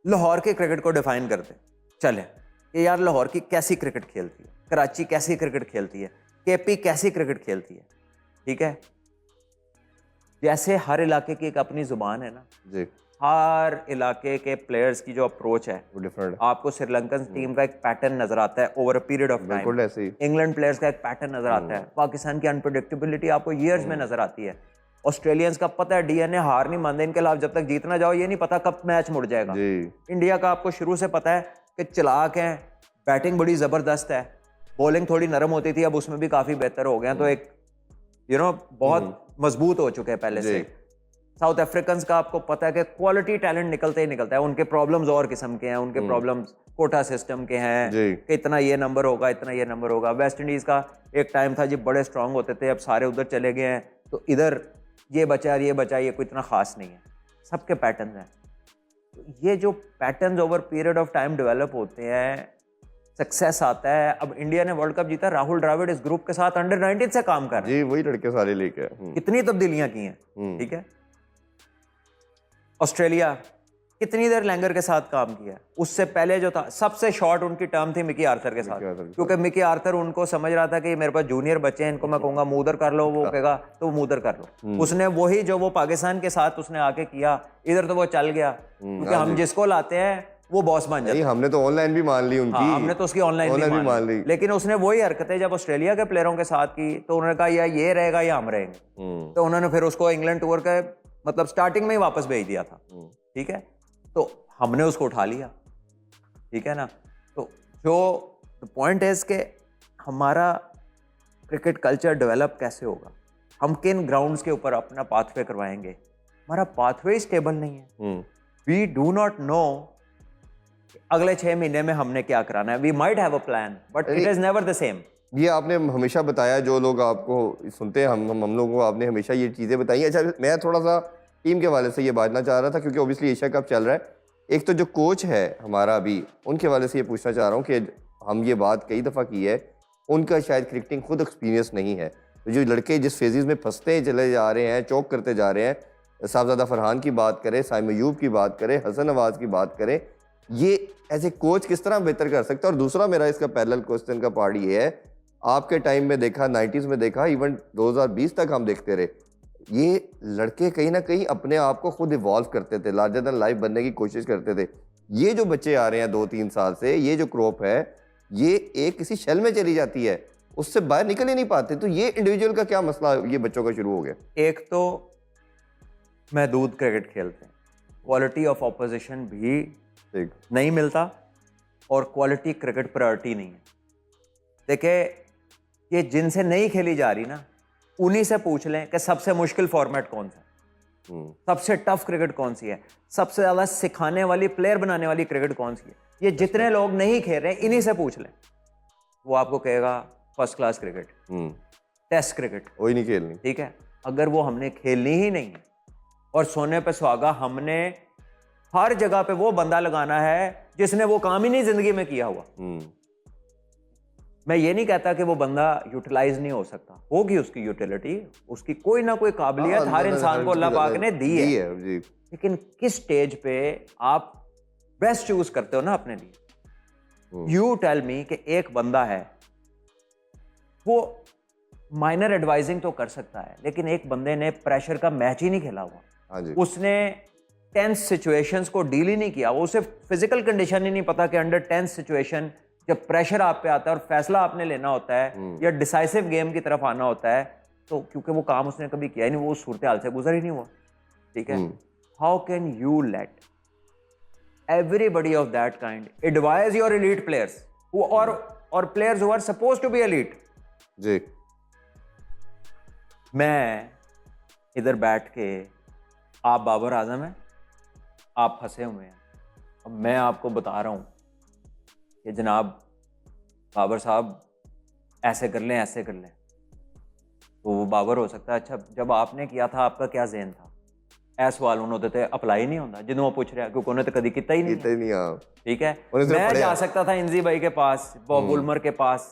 लाहौर के क्रिकेट को डिफाइन करते चले कि यार लाहौर की कैसी क्रिकेट खेलती है, कराची कैसी क्रिकेट खेलती है, KP कैसी क्रिकेट खेलती है, ठीक है। जैसे हर इलाके की एक अपनी जुबान है ना जी, हर इलाके के प्लेयर्स की जो अप्रोच है वो डिफरेंट है। आपको श्रीलंकन टीम का एक पैटर्न नजर आता है ओवर अ पीरियड ऑफ बिल्कुल ऐसे ही। टाइम, इंग्लैंड प्लेयर्स का एक पैटर्न नजर आता है, पाकिस्तान की अनप्रेडिक्टेबिलिटी आपको ईयर्स में नजर आती है, ऑस्ट्रेलियंस का पता है DNA हार नहीं मानते, इनके खिलाफ जब तक जीतना जाओ ये नहीं पता कब मैच मुड़ जाएगा। इंडिया का आपको शुरू से पता है कि चलाक हैं, बैटिंग बड़ी जबरदस्त है, बॉलिंग थोड़ी नरम होती थी, अब उसमें भी काफी बेहतर हो गए, तो एक बहुत मजबूत हो चुके हैं पहले से। साउथ अफ्रीकन का आपको पता है कि क्वालिटी टैलेंट निकलते ही निकलता है, उनके प्रॉब्लम्स और किस्म के हैं, उनके प्रॉब्लम्स कोटा सिस्टम के हैं कि इतना ये नंबर होगा, इतना ये नंबर होगा। वेस्ट इंडीज का एक टाइम था जी बड़े स्ट्रांग होते थे, अब सारे उधर चले गए हैं, तो इधर ये बचा ये कोई इतना खास नहीं है, सबके पैटर्न हैं। ये जो patterns over period of time develop होते हैं, सक्सेस आता है। अब इंडिया ने वर्ल्ड कप जीता, राहुल द्रविड़ इस ग्रुप के साथ अंडर-19 से काम कर रहे हैं जी, वही लड़के सारे लेके कितनी तब्दीलियां की हैं, ठीक है। ऑस्ट्रेलिया कितनी देर लैंगर के साथ काम किया, उससे पहले जो था सबसे शॉर्ट उनकी टर्म थी मिकी आर्थर के साथ, क्योंकि मिकी आर्थर उनको समझ रहा था कि मेरे पास जूनियर बच्चे हैं, इनको मैं कहूंगा मूदर कर लो, वो कहेगा तो मूदर कर लो। उसने वही जो वो पाकिस्तान के साथ उसने आके किया, इधर तो वो चल गया, क्योंकि हम जिसको लाते हैं वो बॉस बन जाता है। हमने तो ऑनलाइन भी मान ली उनकी, हमने तो उसकी ऑनलाइन भी मान ली, लेकिन उसने वही हरकतें जब ऑस्ट्रेलिया के प्लेयरों के साथ की तो उन्होंने कहा या ये रहेगा या हम रहेंगे, तो उन्होंने फिर उसको इंग्लैंड टूर का मतलब स्टार्टिंग में ही वापस भेज दिया था, ठीक है। तो हमने उसको उठा लिया, ठीक है ना। तो जो पॉइंट है कि हमारा क्रिकेट कल्चर डेवलप कैसे होगा, हम किन ग्राउंड्स के ऊपर अपना पाथवे करवाएंगे, हमारा पाथवे स्टेबल नहीं है। वी डू नॉट नो अगले 6 महीने में हमने क्या कराना है। We might have a plan but it is never the same. ये आपने हमेशा बताया, जो लोग आपको सुनते हैं, हम लोगों को आपने हमेशा ये चीज़ें बताई। अच्छा, मैं थोड़ा सा टीम के हवाले से ये बांटना चाह रहा था, क्योंकि ओबियसली एशिया कप चल रहा है। एक तो जो कोच है हमारा अभी, उनके हवाले से ये पूछना चाह रहा हूँ कि हम ये बात कई दफ़ा की है, उनका शायद क्रिकेटिंग खुद एक्सपीरियंस नहीं है। तो जो लड़के जिस फेजेस में फंसते चले जा रहे हैं, चौक करते जा रहे हैं, साहबजादा फरहान की बात करें, साइम अयूब की बात करें, हसन नवाज की बात करें, ये ऐसे कोच किस तरह बेहतर कर सकता है। और दूसरा मेरा इसका पैरेलल क्वेश्चन का पार्ट ये है, आपके टाइम में देखा, 90s में देखा, इवन 2020 तक हम देखते रहे, ये लड़के कहीं ना कहीं अपने आप को खुद इवॉल्व करते थे, लार्जर देन लाइफ बनने की कोशिश करते थे। ये जो बच्चे आ रहे हैं 2-3 साल से, ये जो क्रॉप है, ये एक किसी शेल में चली जाती है, उससे बाहर निकल ही नहीं पाते। तो ये इंडिविजुअल का क्या मसला ये बच्चों का शुरू हो गया? एक तो महदूद क्रिकेट खेलते हैं, क्वालिटी ऑफ ऑपोजिशन भी नहीं मिलता, और क्वालिटी क्रिकेट प्रायोरिटी नहीं है। देखिए, ये जिनसे नहीं खेली जा रही ना, उन्हीं से पूछ लें कि सबसे मुश्किल फॉर्मेट कौन सा, सबसे टफ क्रिकेट कौन सी है, सबसे ज्यादा सिखाने वाली, प्लेयर बनाने वाली क्रिकेट कौन सी है। ये जितने लोग नहीं खेल रहे, इन्हीं से पूछ लें, वो आपको कहेगा first class cricket, test cricket वही नहीं खेलनी, ठीक है। अगर वो हमने खेलनी ही नहीं है, और सोने पे सुहागा हमने हर जगह पे वो बंदा लगाना है जिसने वो काम ही नहीं जिंदगी में किया हुआ। मैं ये नहीं कहता कि वो बंदा यूटिलाइज नहीं हो सकता, होगी उसकी यूटिलिटी, उसकी कोई ना कोई काबिलियत हर इंसान को अल्लाह पाक ने दी है जी। लेकिन किस स्टेज पे आप बेस्ट चूज करते हो ना अपने लिए। यू टेल मी कि एक बंदा है वो माइनर एडवाइजिंग तो कर सकता है, लेकिन एक बंदे ने प्रेशर का मैच ही नहीं खेला हुआ, हाँ जी। उसने टेंस सिचुएशंस को डील ही नहीं किया, वो उसे फिजिकल कंडीशन ही नहीं पता कि अंडर टेंस सिचुएशन जब प्रेशर आप पे आता है और फैसला आपने लेना होता है या डिसाइसिव गेम की तरफ आना होता है, तो क्योंकि वो काम उसने कभी किया ही नहीं, वो उस सूरत हाल से गुजर ही नहीं हुआ, ठीक है। How can you let everybody of that kind advise your elite players who or players who are supposed to be elite? जी। मैं इधर बैठ के, आप बाबर आजम हैं, आप फंसे हुए हैं, अब मैं आपको बता रहा हूं कि जनाब बाबर साहब ऐसे कर लें, ऐसे कर लें, तो वो बाबर हो सकता है। अच्छा, जब आपने किया था आपका क्या ज़हन था? ਇਹ ਸਵਾਲ ਉਹਨਾਂ ਦੇ ਤੇ ਅਪਲਾਈ ਨਹੀਂ ਹੁੰਦਾ ਜਦੋਂ ਉਹ ਪੁੱਛ ਰਿਹਾ, क्योंकि ਉਹਨੇ तो कभी किया ही नहीं है, ठीक है। मैं जा सकता था इंजी भाई के पास, बॉब वुलमर के पास,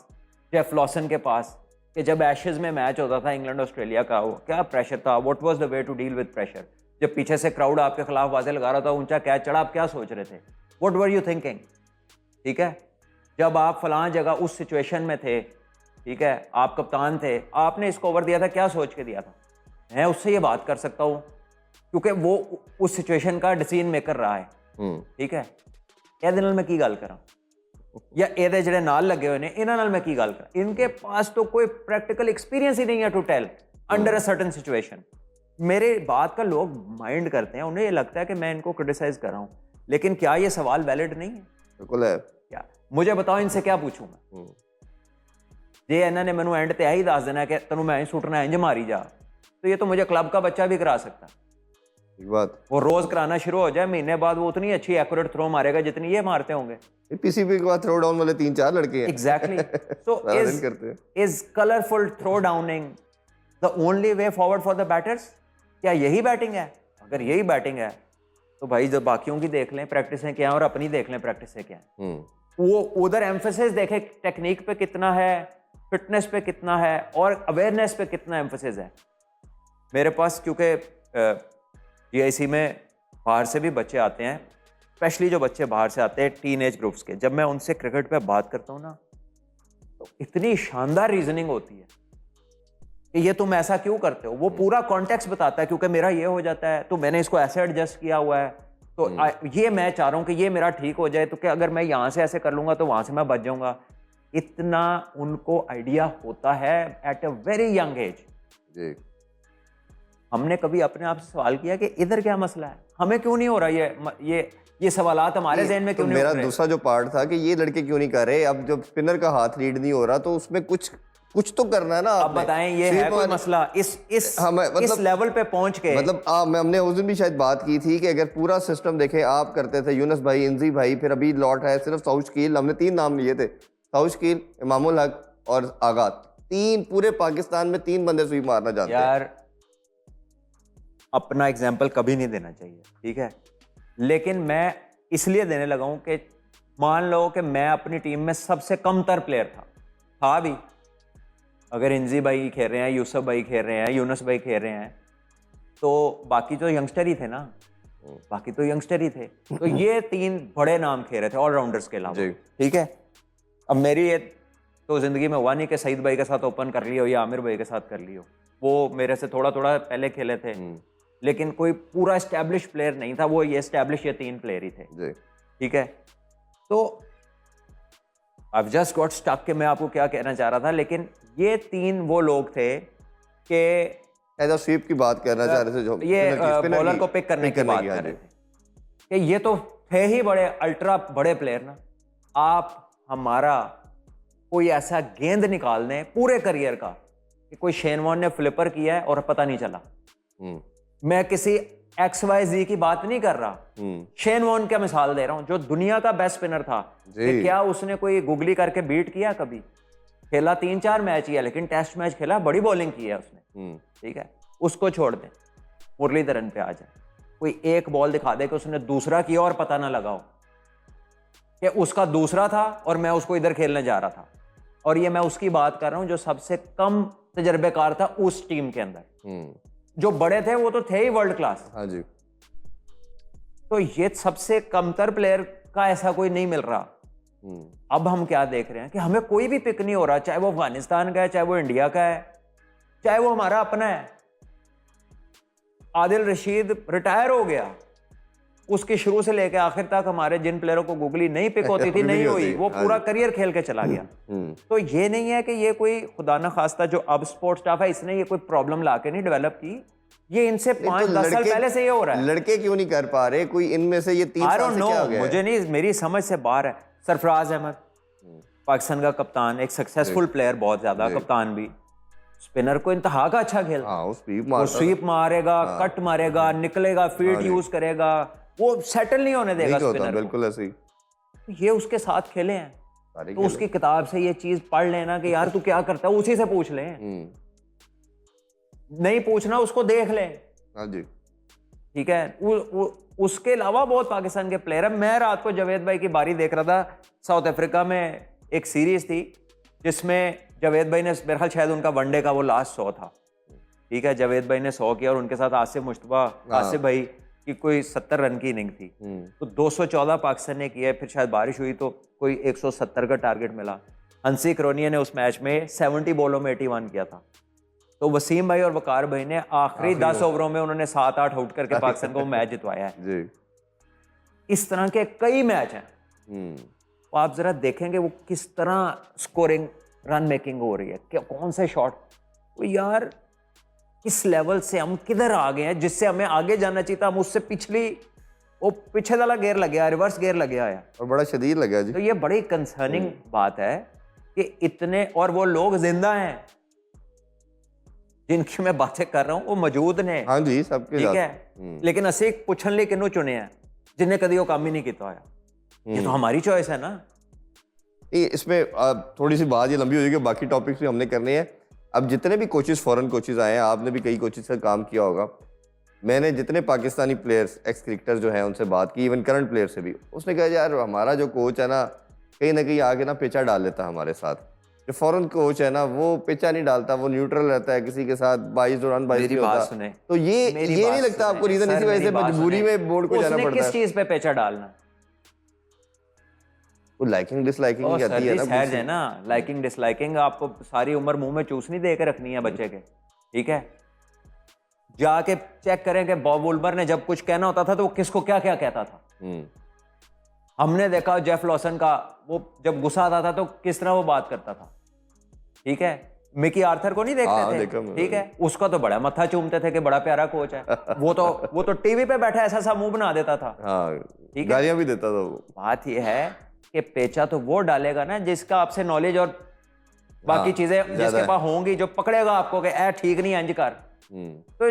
जेफ लॉसन के पास, कि जब एशेज में मैच होता था इंग्लैंड ऑस्ट्रेलिया का, वो क्या प्रेशर था, what was the way to deal with pressure, जब पीछे से क्राउड आपके खिलाफ बाजें लगा रहा था, ऊंचा कैच चढ़ा, आप क्या सोच रहे थे, व्हाट वर यू थिंकिंग, ठीक है। जब आप फलां जगह उस सिचुएशन में थे, ठीक है, आप कप्तान थे, आपने इसको ओवर दिया था, क्या सोच के दिया था? मैं उससे ये बात कर सकता हूँ क्योंकि वो उस सिचुएशन का डिसीजन मेकर रहा है, ठीक है। ਇਹਦੇ ਨਾਲ मैं की गल करा या ਇਹਦੇ ਜਿਹੜੇ ਨਾਲ ਲੱਗੇ ਹੋਏ ਨੇ ਇਹਨਾਂ ਨਾਲ मैं की गल करा, इनके पास तो कोई प्रैक्टिकल एक्सपीरियंस ही नहीं है to tell under a certain situation. मेरे बात का लोग माइंड करते हैं, उन्हें ये लगता है कि मैं इनको क्रिटिसाइज कर रहा हूँ, लेकिन क्या ये सवाल वैलिड नहीं है? बिल्कुल है। क्या मुझे बताओ, इनसे क्या पूछूं मैं? जे इन्होंने मैनू एंड ते यही दस देना कि तेनू मैं सुटना इंज मारी जा, तो ये तो मुझे क्लब का बच्चा भी करा सकता। एक बात, वो रोज कराना शुरू हो जाए, महीने बाद वो उतनी अच्छी एक्यूरेट थ्रो मारेगा जितनी ये मारते होंगे। पीसीबी के बाद थ्रो डाउन वाले 3-4 लड़के हैं। Exactly. So is colourful throw downing the only way forward for the batters? क्या यही बैटिंग है? अगर यही बैटिंग है तो भाई जब बाकियों की देख लें प्रैक्टिसें क्या है और अपनी देख लें प्रैक्टिसें क्या है। वो उधर एम्फेसिस देखे टेक्निक पे कितना है, फिटनेस पे कितना है और अवेयरनेस पे कितना एम्फेसिस है। मेरे पास क्योंकि जीआईसी में बाहर से भी बच्चे आते हैं, स्पेशली जो बच्चे बाहर से आते हैं टीन एज ग्रुप्स के, जब मैं उनसे क्रिकेट पे बात करता हूँ ना, तो इतनी शानदार रीजनिंग होती है कि ये तुम ऐसा क्यों करते हो। वो पूरा कॉन्टेक्स्ट बताता है, क्योंकि मेरा ये हो जाता है तो मैंने इसको ऐसे एडजस्ट किया हुआ है, तो ये मैं चाह रहा हूँ कि ये मेरा ठीक हो जाए, तो क्या अगर मैं यहाँ से ऐसे कर लूँगा तो वहाँ से मैं बच जाऊँगा। इतना उनको आइडिया होता है at a very young age. हमने कभी अपने आप से सवाल किया कि इधर क्या मसला है, हमें क्यों नहीं हो रहा ये सवालात हमारे ज़हन में क्यों नहीं हो रहे? मेरा दूसरा जो पार्ट था कि ये लड़के क्यों नहीं कर रहे। अब जब स्पिनर का हाथ रीड नहीं हो रहा तो उसमें कुछ तो करना है ना। अब बताएं, ये है कोई मसला इस लेवल पे पहुंच के? मतलब हमने उस दिन भी शायद बात की थी कि अगर पूरा सिस्टम देखें, आप करते थे यूनुस भाई, इंजी भाई, फिर अभी लौट है सिर्फ साउशकील, हमने 3 नाम लिए थे, साउशकील, इमामुल हक और आगात, 3 पूरे पाकिस्तान में 3 बंदे स्वीप मारना जानते हैं। यार अपना एग्जाम्पल कभी नहीं देना चाहिए, ठीक है, लेकिन मैं इसलिए देने लगा हूं कि मान लो कि मैं अपनी टीम में सबसे कमतर प्लेयर था भी। अगर इंजी भाई खेल रहे हैं, यूसुफ भाई खेल रहे हैं, यूनुस भाई खेल रहे हैं, तो बाकी तो यंगस्टर ही थे ना, बाकी तो यंगस्टर ही थे। तो ये 3 बड़े नाम खेल रहे थे ऑलराउंडर्स के अलावा, ठीक है। अब मेरी ये तो जिंदगी में हुआ नहीं कि सईद भाई के साथ ओपन कर लियो या आमिर भाई के साथ कर लियो, वो मेरे से थोड़ा थोड़ा पहले खेले थे, लेकिन कोई पूरा एस्टैब्लिश प्लेयर नहीं था। वो ये एस्टैब्लिश ये 3 प्लेयर ही थे, ठीक है। तो I've just got stuck कि मैं आपको क्या कहना चाह रहा था, लेकिन ये 3 वो लोग थे कि ऐसा स्वीप की बात करना चाह रहे थे, जो ये बॉलर को पिक करने की बात कर रहे थे कि ये तो थे ही बड़े अल्ट्रा बड़े प्लेयर ना। आप हमारा कोई ऐसा गेंद निकाल दें पूरे करियर का कि कोई शेन वॉर्न ने फ्लिपर किया है और पता नहीं चला। मैं किसी XYZ की बात नहीं कर रहा, शेन वॉर्न का मिसाल दे रहा हूं, जो दुनिया का बेस्ट स्पिनर था। कि क्या उसने कोई गुगली करके बीट किया? कभी खेला 3-4 मैच किया, लेकिन टेस्ट मैच खेला, बड़ी बॉलिंग की है उसने, ठीक है। उसको छोड़ दें, मुरलीधरन पे आ जाए, कोई एक बॉल दिखा दे कि उसने दूसरा किया और पता ना लगाओ कि उसका दूसरा था और मैं उसको इधर खेलने जा रहा था, और ये मैं उसकी बात कर रहा हूं जो सबसे कम तजर्बेकार था उस टीम के अंदर। जो बड़े थे वो तो थे ही वर्ल्ड क्लास। हाँ जी। तो ये सबसे कमतर प्लेयर का ऐसा कोई नहीं मिल रहा। अब हम क्या देख रहे हैं कि हमें कोई भी पिक नहीं हो रहा, चाहे वो अफगानिस्तान का है, चाहे वो इंडिया का है, चाहे वो हमारा अपना है। आदिल रशीद रिटायर हो गया, उसके शुरू से लेकर आखिर तक हमारे जिन प्लेयरों को गूगली नहीं पिक होती थी नहीं हुई, वो पूरा करियर खेल के चला गया। तो ये नहीं है कि ये कोई खुदा ना खास्ता जो अब स्पोर्ट्स स्टाफ है इसने ये कोई प्रॉब्लम लाके नहीं डेवलप की, ये इनसे 5-10 साल पहले से ये हो रहा है। लड़के क्यों नहीं कर पा रहे? कोई इनमें से ये 3 साल से क्या हो गया? मुझे नहीं, मेरी समझ से बाहर है। सरफराज अहमद पाकिस्तान का कप्तान, एक सक्सेसफुल प्लेयर, बहुत ज्यादा कप्तान भी, स्पिनर को इंतहा का अच्छा खेल, हाँ, वो स्वीप मारेगा, कट मारेगा, निकलेगा, फीट यूज करेगा, वो सेटल नहीं होने देगा स्पिनर को। बिल्कुल ऐसे ही। ये उसके साथ खेले हैं, तो उसकी किताब से ये चीज पढ़ लेना कि यार तू क्या करता है, उसी से पूछ ले। नहीं पूछना उसको देख ले। हाँ जी। ठीक है। उसके अलावा बहुत पाकिस्तान के प्लेयर है। मैं रात को जावेद भाई की बारी देख रहा था, साउथ अफ्रीका में एक सीरीज थी जिसमें जावेद भाई ने, मेरे ख्याल शायद उनका वनडे का वो लास्ट 100 था। ठीक है, जावेद भाई ने 100 किया और उनके साथ आसिफ मुश्तबा, आसिफ भाई की कोई 70 रन की इनिंग थी, तो 214 पाकिस्तान ने किया। फिर शायद बारिश हुई तो कोई 170 का टारगेट मिला। हंसी क्रोनिया ने उस मैच में 70 बॉलों में 81 किया था। तो वसीम भाई और वकार भाई ने आखिरी 10 ओवरों में उन्होंने 7-8 आउट करके पाकिस्तान को मैच जितवाया है जी। इस तरह के कई मैच हैं। तो आप जरा देखेंगे वो किस तरह स्कोरिंग, रन मेकिंग हो रही है, क्या कौन से शॉट, वो यार किस लेवल से हम किधर आ गए हैं, जिससे हमें आगे जाना चाहिए था, हम उससे वो पीछे वाला गेयर लग गया, रिवर्स गेयर लग गया है और बड़ा शदीद लग गया जी। तो ये बड़ी कंसर्निंग बात है कि इतने, और वो लोग जिंदा हैं जिनकी मैं बातें कर रहा हूं, वो मौजूद ने। हाँ जी, सबके ठीक है, लेकिन असी पुछन लिए किन्नू चुने हैं जिन्हें कभी वो काम ही नहीं किया होया। ये तो हमारी चॉइस है ना। इसमें थोड़ी सी बात ये लंबी हो जाएगी, बाकी टॉपिक्स भी हमने करने हैं। अब जितने भी कोचेस, फॉरेन कोचेस आए हैं, आपने भी कई कोचेस का काम किया होगा। मैंने जितने पाकिस्तानी प्लेयर्स, एक्स क्रिकेटर्स जो हैं उनसे बात की, इवन करंट प्लेयर से भी, उसने कहा यार हमारा जो कोच है ना कहीं आके ना पेचा डाल लेता है हमारे साथ। जो फॉरेन कोच है ना वो पेचा नहीं डालता, वो न्यूट्रल रहता है, किसी के साथ 22 रन 22 नहीं होता। तो ये नहीं लगता आपको रीजन इसी वजह से मजबूरी में बोर्ड को जाना पड़ता है? किस चीज पे पेचा डालना? वो लाइकिंग डिसलाइकिंग की कहती है ना, सहज है ना। लाइकिंग डिसलाइकिंग आपको सारी उम्र मुंह में चूसनी दे के रखनी है बच्चे के। ठीक है, जाके चेक करें कि बॉब वुल्बर ने जब कुछ कहना होता था तो वो किसको क्या क्या कहता था। हमने देखा जेफ लॉसन का, वो जब गुस्सा आता था तो किस तरह वो बात करता था। ठीक है, मिकी आर्थर को नहीं देखते थे? ठीक है, उसका तो बड़ा मत्था चूमते थे कि बड़ा प्यारा कोच है। वो तो टीवी पे बैठा ऐसा सा मुंह बना देता था। ठीक है, गालियां भी देता था वो। बात ये है कि पेचा तो वो डालेगा ना जिसका आपसे नॉलेज और बाकी चीजें जिसके पास होंगी, जो पकड़ेगा आपको कि ए ठीक नहीं इंज कर। तो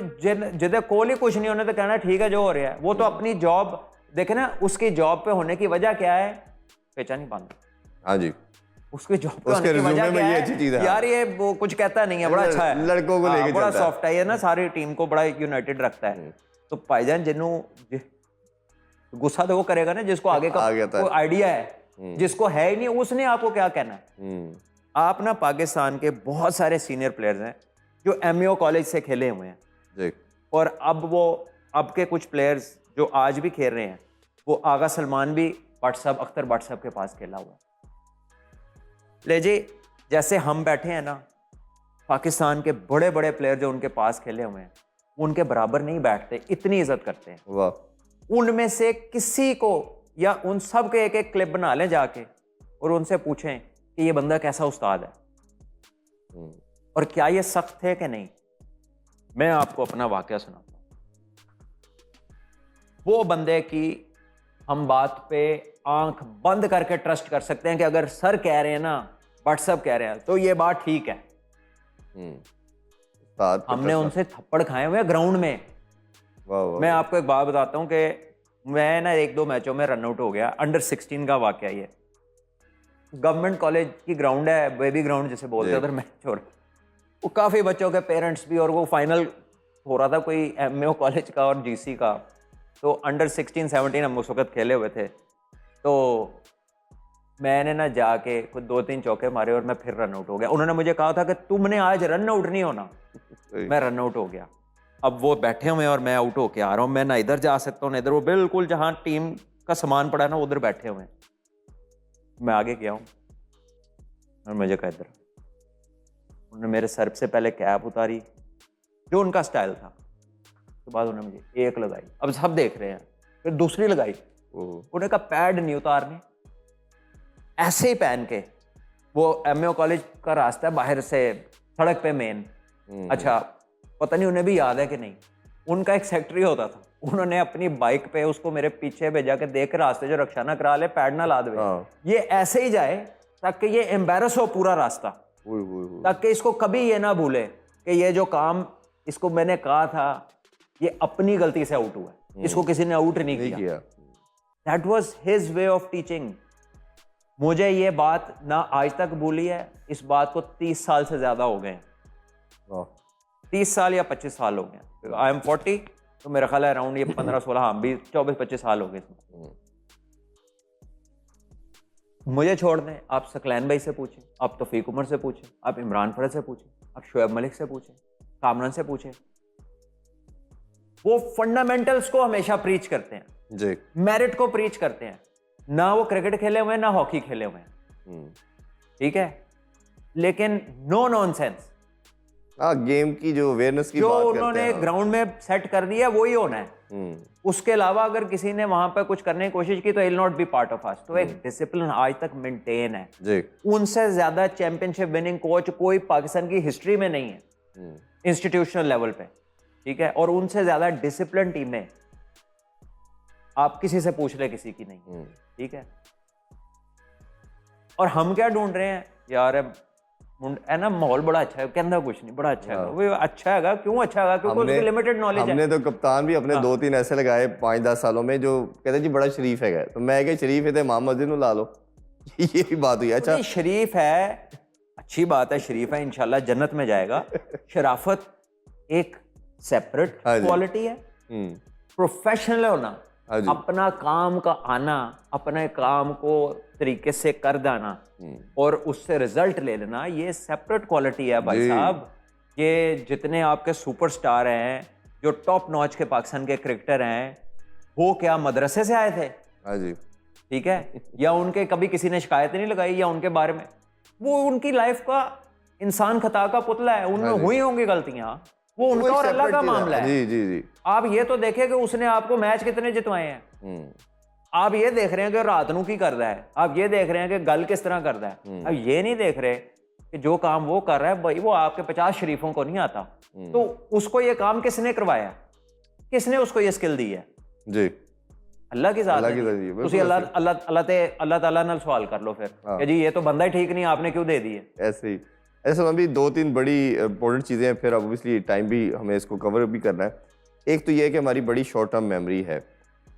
जिदे कोल ही कुछ नहीं होने तो कहना ठीक है जो हो रहा है। वो तो अपनी जॉब देखे ना, उसकी जॉब पे होने की वजह क्या है? पेचा नहीं बांधता। हाँ जी, उसके जॉब पे होने की वजह क्या है? अच्छी चीज है यार, ये वो कुछ कहता नहीं है, बड़ा अच्छा है, लड़कों को लेके बड़ा सॉफ्ट है ये ना, सारी टीम को बड़ा यूनाइटेड रखता है। तो भाईजान जिन्हों गुस्सा तो वो करेगा ना जिसको आगे का कोई आइडिया है, जिसको है ही नहीं उसने आपको क्या कहना है। आप ना पाकिस्तान के बहुत सारे सीनियर प्लेयर्स हैं जो एमईओ कॉलेज से खेले हुए हैं, और अब के कुछ प्लेयर्स जो आज भी खेल रहे हैं, वो आगा सलमान भी भट्ट साहब, अख्तर भट्ट साहब के पास खेला हुआ। ले जी, जैसे हम बैठे हैं ना, पाकिस्तान के बड़े बड़े प्लेयर जो उनके पास खेले हुए हैं उनके बराबर नहीं बैठते, इतनी इज्जत करते हैं। वाह। उनमें से किसी को या उन सब के एक एक क्लिप बना लें जाके और उनसे पूछें कि ये बंदा कैसा उस्ताद है और क्या ये सख्त है कि नहीं। मैं आपको अपना वाकया सुनाता हूं। वो बंदे की हम बात पे आंख बंद करके ट्रस्ट कर सकते हैं कि अगर सर कह रहे हैं ना, व्हाट्सएप कह रहे हैं, तो ये बात ठीक है। हमने उनसे थप्पड़ खाए हुए ग्राउंड में। मैं आपको एक बात बताता हूं कि मैं ना 1-2 मैचों में रन आउट हो गया। अंडर 16 का वाकया ये, गवर्नमेंट कॉलेज की ग्राउंड है, बेबी ग्राउंड जिसे बोलते हैं, उधर मैच हो रहा। वो काफी बच्चों के पेरेंट्स भी, और वो फाइनल हो रहा था कोई एमईओ कॉलेज का और जीसी का। तो अंडर 16-17 हम उस वक्त खेले हुए थे। तो मैंने ना जाके कुछ 2-3 चौके मारे और मैं फिर रन आउट हो गया। उन्होंने मुझे कहा था कि तुमने आज रन आउट नहीं होना, मैं रन आउट हो गया। अब वो बैठे हुए हैं और मैं आउट होके आ रहा हूँ, मैं ना इधर जा सकता हूँ ना इधर, वो बिल्कुल जहाँ टीम का सामान पड़ा है ना उधर बैठे हुए हैं। मैं आगे गया हूँ और मुझे कहा इधर। उन्होंने मेरे सर से पहले कैप उतारी जो उनका स्टाइल था, उसके बाद उन्होंने मुझे एक लगाई, अब सब देख रहे हैं, फिर दूसरी लगाई। उन्होंने कहा पैड नहीं उतारने, ऐसे ही पहन के। वो एमएओ कॉलेज का रास्ता है बाहर से सड़क पे मेन। अच्छा, पता नहीं उन्हें भी याद है कि नहीं, उनका एक सेक्रेटरी होता था, उन्होंने अपनी बाइक पे उसको मेरे पीछे भेजा के देख रास्ते जो रक्षा ना करा ले, पैड ना ला दे, ये ऐसे ही जाए ताकि ये एम्बेरस हो पूरा रास्ता, ताकि इसको कभी ये ना भूले कि ये जो काम इसको मैंने कहा था ये अपनी गलती से आउट हुआ है, इसको किसी ने आउट नहीं किया। That was his way of teaching. मुझे ये बात ना आज तक भूली है, इस बात को 30 साल से ज्यादा हो गए, 30 साल या 25 साल हो गए। आई एम 40, तो मेरा ख्याल है अराउंड ये 15-16, हाँ 24-25 साल हो गए इसमें। मुझे छोड़ दें, आप सकलैन भाई से पूछें, आप तौफीक उमर से पूछें, आप इमरान फरद से पूछें, आप शोएब मलिक से पूछें, कामरान से पूछें, वो फंडामेंटल्स को हमेशा प्रीच करते हैं जी, मेरिट को प्रीच करते हैं। ना वो क्रिकेट खेले हुए हैं ना हॉकी खेले हुए हैं, ठीक है, लेकिन नो नॉनसेंस। गेम की जो अवेयरनेस की जो बात उन्होंने ग्राउंड में सेट कर दिया वही होना है। उसके अलावा अगर किसी ने वहां पर कुछ करने की कोशिश की तो it will not be part of us. तो एक डिसिप्लिन आज तक मेंटेन है जी। उनसे ज्यादा चैंपियनशिप विनिंग कोच कोई पाकिस्तान की हिस्ट्री में नहीं है इंस्टीट्यूशनल लेवल पे, ठीक है, और उनसे ज्यादा डिसिप्लिन टीमें आप किसी से पूछ ले, किसी की नहीं, ठीक है। और हम क्या ढूंढ रहे हैं यार, है ना, माहौल बड़ा अच्छा है, कहना कुछ नहीं, बड़ा अच्छा है, वो अच्छा है, क्यों अच्छा है, क्योंकि उसकी लिमिटेड नॉलेज है। हमने तो कप्तान भी अपने 2-3 ऐसे लगाए 5-10 सालों में जो कहते जी बड़ा शरीफ है, तो मैं क्या शरीफ है तो इमाम मस्जिद नु ला लो ये भी बात हुई। अच्छा, शरीफ है, अच्छी बात है, शरीफ है, इंशाल्लाह जन्नत में जाएगा। शराफत एक सेपरेट क्वालिटी है, प्रोफेशनल होना, अपना काम का आना, अपने काम को तरीके से कर देना और उससे रिजल्ट ले लेना, ये सेपरेट क्वालिटी है भाई साहब। ये जितने आपके सुपरस्टार हैं, जो टॉप नॉच के पाकिस्तान के क्रिकेटर हैं, वो क्या मदरसे से आए थे? हाँ जी, ठीक है, या उनके कभी किसी ने शिकायत नहीं लगाई या उनके बारे में, वो उनकी लाइफ का इंसान खता का पुतला है, उनमें हुई होंगी गलतियां, वो उनका और अल्लाह का मामला है। जी जी जी। आप ये तो देखें कि उसने आपको मैच कितने जितवाए हैं, आप ये देख रहे हैं कि रात नू की कर रहा है, आप ये देख रहे हैं कि गल किस तरह कर रहा है, अब ये नहीं देख रहे कि जो काम वो कर रहा है भाई वो आपके 50 शरीफों को नहीं आता, तो उसको ये काम किसने करवाया, किसने उसको ये स्किल दी है जी? अल्लाह की जात है। तुसी अल्लाह ताला नाल सवाल कर लो फिर कि जी ये तो बंदा ही ठीक नहीं, आपने क्यों दे दी है। ऐसे ही ऐसे अभी 2-3 बड़ी इंपॉर्टेंट चीज़ें हैं, फिर ऑब्वियसली टाइम भी हमें इसको कवर भी करना है। एक तो ये है कि हमारी बड़ी शॉर्ट टर्म मेमोरी है,